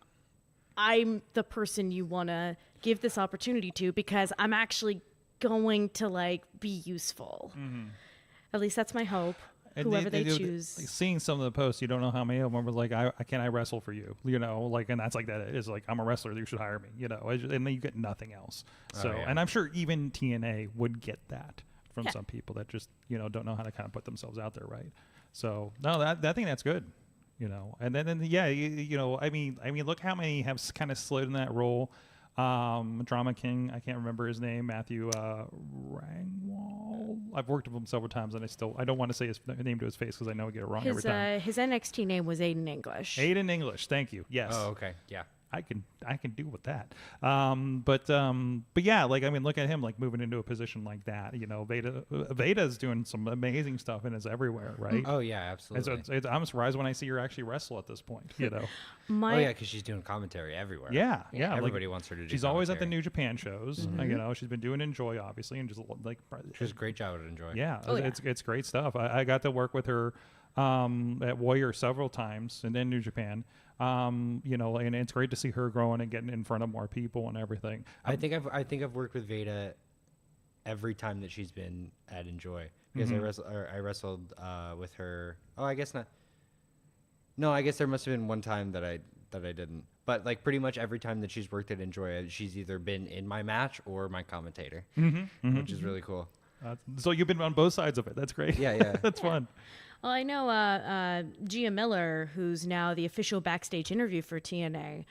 I'm the person you want to give this opportunity to because I'm actually going to like be useful. At least that's my hope. And Whoever they choose. Like, seeing some of the posts, you don't know how many of them were like, can I wrestle for you? And that's like that is like, I'm a wrestler, you should hire me, and then you get nothing else. So, yeah. and I'm sure even TNA would get that from Yeah. some people that just, don't know how to kind of put themselves out there, right? So, no, I think that's good, and then yeah, I mean, look how many have kind of slid in that role. Drama King, I can't remember his name, Matthew Rangwall. I've worked with him several times, and I don't want to say his name to his face because I know I get it wrong every time. His NXT name was Aiden English. Aiden English, thank you. Yes. Oh, okay. Yeah. I can do with that. But yeah, like I mean, look at him like moving into a position like that. Vada's doing some amazing stuff and is everywhere, right? Oh, yeah, And so absolutely. I'm surprised when I see her actually wrestle at this point. Oh, yeah, because she's doing commentary everywhere. Yeah. Everybody wants her to do She's always at the commentary. New Japan shows. She's been doing Enjoy, obviously, and just like She does a great job at Enjoy. yeah, Oh, yeah. it's great stuff. I got to work with her at Warrior several times and then New Japan. And it's great to see her growing and getting in front of more people and everything. I think I've worked with Veda every time that she's been at Enjoy because I wrestled with her. Oh, I guess not. No, I guess there must have been one time that I didn't. But like pretty much every time that she's worked at Enjoy, she's either been in my match or my commentator, which is really cool. So you've been on both sides of it. That's great. Yeah. That's fun. Well, I know Gia Miller, who's now the official backstage interview for TNA.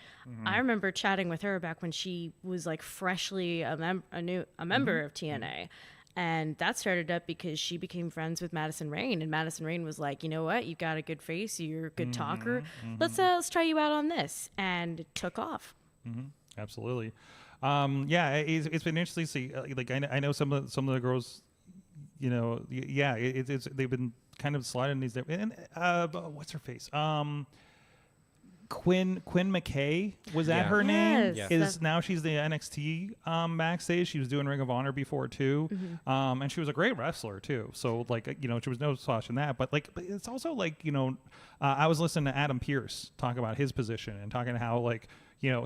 I remember chatting with her back when she was like freshly a member of TNA. And that started up because she became friends with Madison Rayne, and Madison Rayne was like, "You know what? You've got a good face. You're a good talker. Let's try you out on this." And it took off. Absolutely. Yeah, it's been interesting to see. Like I know some of the girls, it's they've been kind of sliding these. And what's her face? Quinn McKay, was that her name? Now she's the NXT backstage. She was doing Ring of Honor before too, and she was a great wrestler too. So like she was no slouch in that. But it's also like I was listening to Adam Pearce talk about his position and talking how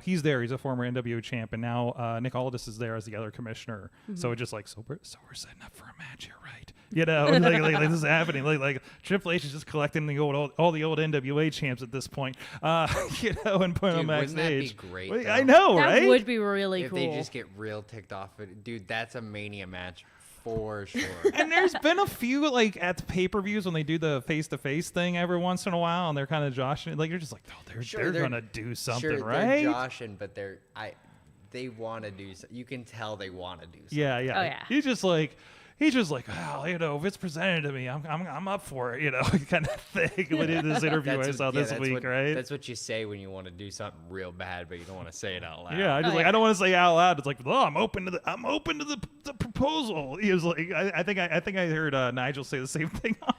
he's there. He's a former NWO champ, and now Nick Aldis is there as the other commissioner. So it's just so we're setting up for a match here, right? Like this is happening. Like Triple H is just collecting all the old NWA champs at this point, and putting them backstage. Wouldn't that be great? Like, I know, right? That would be really cool. If they just get real ticked off, dude, that's a Mania match for sure. And there's been a few at the pay-per-views when they do the face-to-face thing every once in a while, and they're kind of joshing. Like you're just like, oh, they're gonna do something, right? They're joshing, but they want to do. You can tell they want to do something. Yeah. Oh, yeah. He's just like, well, if it's presented to me, I'm up for it, kind of thing. When in this interview I saw this week, right? That's what you say when you want to do something real bad, but you don't want to say it out loud. Yeah, I don't want to say it out loud. It's like, oh, I'm open to the proposal. He was like, I think I heard Nigel say the same thing on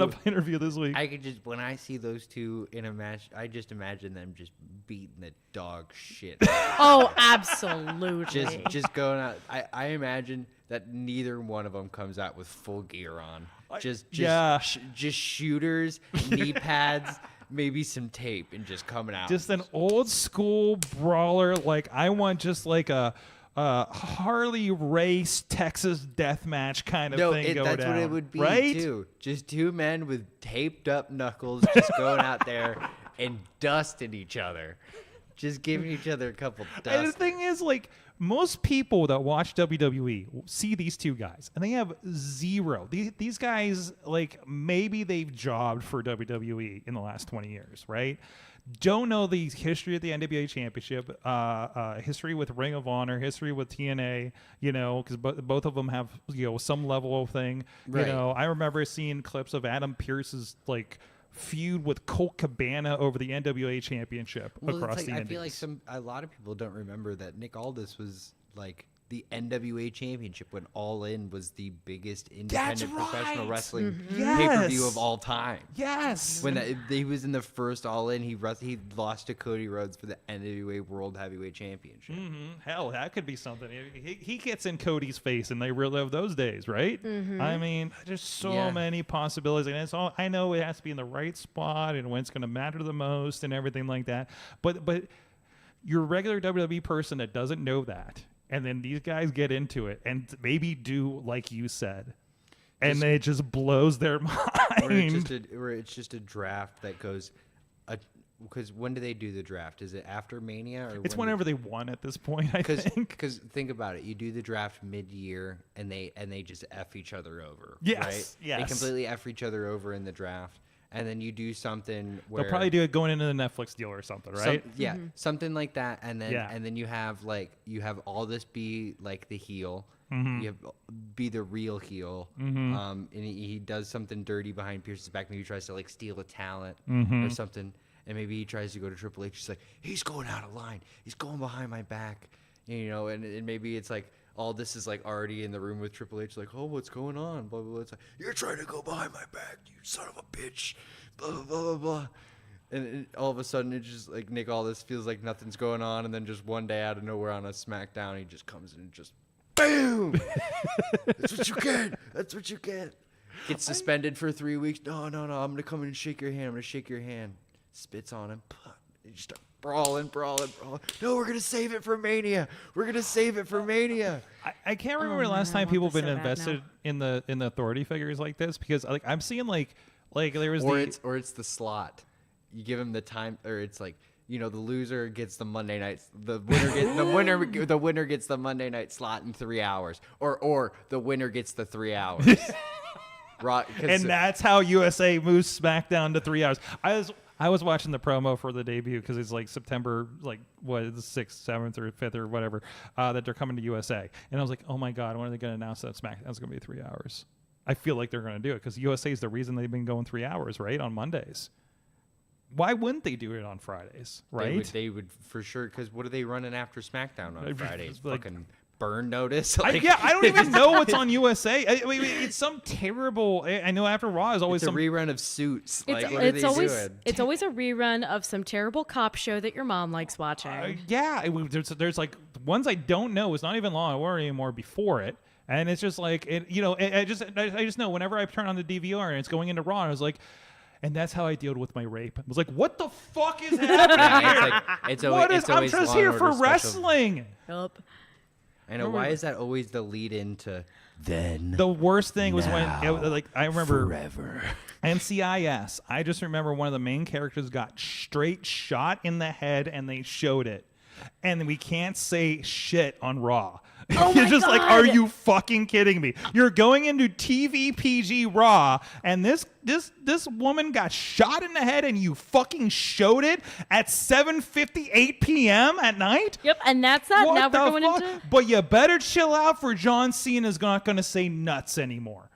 an interview this week. When I see those two in a match, I just imagine them just beating the dog shit. Oh, absolutely. Just going out. I imagine that neither one of them comes out with full gear on. Just shooters, knee pads, maybe some tape, and just coming out. Just an old school brawler. I want just a Harley race Texas death match kind of thing going down. That's what it would be, right? too. Just two men with taped up knuckles just going out there and dusting each other. Just giving each other a couple dusts. And the thing is, most people that watch WWE see these two guys, and they have zero. These guys, maybe they've jobbed for WWE in the last 20 years, right? Don't know the history of the NWA Championship, history with Ring of Honor, history with TNA, because both of them have, some level of thing. Right. I remember seeing clips of Adam Pearce's, feud with Colt Cabana over the NWA Championship across the Indies. I feel like a lot of people don't remember that Nick Aldis was the NWA Championship when All In was the biggest independent professional wrestling pay-per-view of all time. Yes. When he was in the first All In, he lost to Cody Rhodes for the NWA World Heavyweight Championship. Hell, that could be something. He gets in Cody's face, and they relive those days, right? I mean, there's so many possibilities, and I know it has to be in the right spot and when it's going to matter the most and everything like that. But your regular WWE person that doesn't know that, and then these guys get into it and maybe do like you said, and then it just blows their mind. Or it's just a draft that goes. Because when do they do the draft? Is it after Mania? Or it's whenever they want at this point, I think. Because think about it. You do the draft mid-year, and they just F each other over. Yes, right? yes. They completely F each other over in the draft. And then you do something where... They'll probably do it going into the Netflix deal or something, right? Something like that. And then you have all this be the heel. You have be the real heel. And he does something dirty behind Pierce's back. Maybe he tries to steal a talent or something. And maybe he tries to go to Triple H. He's like, he's going out of line. He's going behind my back. And maybe it's all this is already in the room with Triple H, oh, what's going on? Blah, blah, blah. It's you're trying to go behind my back, you son of a bitch. Blah, blah, blah, blah, blah. And all of a sudden, it's just Nick Aldis feels like nothing's going on. And then just one day out of nowhere on a SmackDown, he just comes in and just, boom! That's what you get. That's what you get. Gets suspended for 3 weeks. No, I'm going to come in and shake your hand. I'm going to shake your hand. Spits on him. You just start brawling. No, we're going to save it for Mania. I can't remember the last time people have been invested in the authority figures like this, because I'm seeing there was it's the slot. You give him the time, or it's the loser gets the Monday night. The winner gets the Monday night slot in 3 hours, or the winner gets the 3 hours. Right, and that's how USA moves SmackDown to 3 hours. I was watching the promo for the debut because it's September, the 6th, 7th, or 5th, or whatever, that they're coming to USA. And I was like, oh my God, when are they going to announce that SmackDown's going to be 3 hours? I feel like they're going to do it because USA is the reason they've been going 3 hours, right, on Mondays. Why wouldn't they do it on Fridays, right? They would for sure, because what are they running after SmackDown on Fridays? Fucking burn notice. I don't even know what's on USA. I mean, it's some terrible. I know after Raw is always It's a some rerun of Suits. Like, what are It's they always doing? it's always a rerun of some terrible cop show that your mom likes watching. There's like ones I don't know. It's not even Law and Order anymore before it. And it's just like I just know whenever I turn on the DVR and it's going into Raw, I was like, and that's how I dealt with my rape. I was like, what the fuck is happening here? It's What always, is? I'm just Law here and for Order special. wrestling. Yup. I know. Why is that always the lead into then? The worst thing was when I remember Forever. NCIS. I just remember one of the main characters got straight shot in the head, and they showed it. And we can't say shit on Raw. Oh You're my just like, God. are you fucking kidding me? You're going into TV PG Raw, and this woman got shot in the head, and you fucking showed it at 7:58 p.m. at night? Yep, and that's that. What Now the we're going fuck? into But you better chill out, for John Cena's not going to say nuts anymore.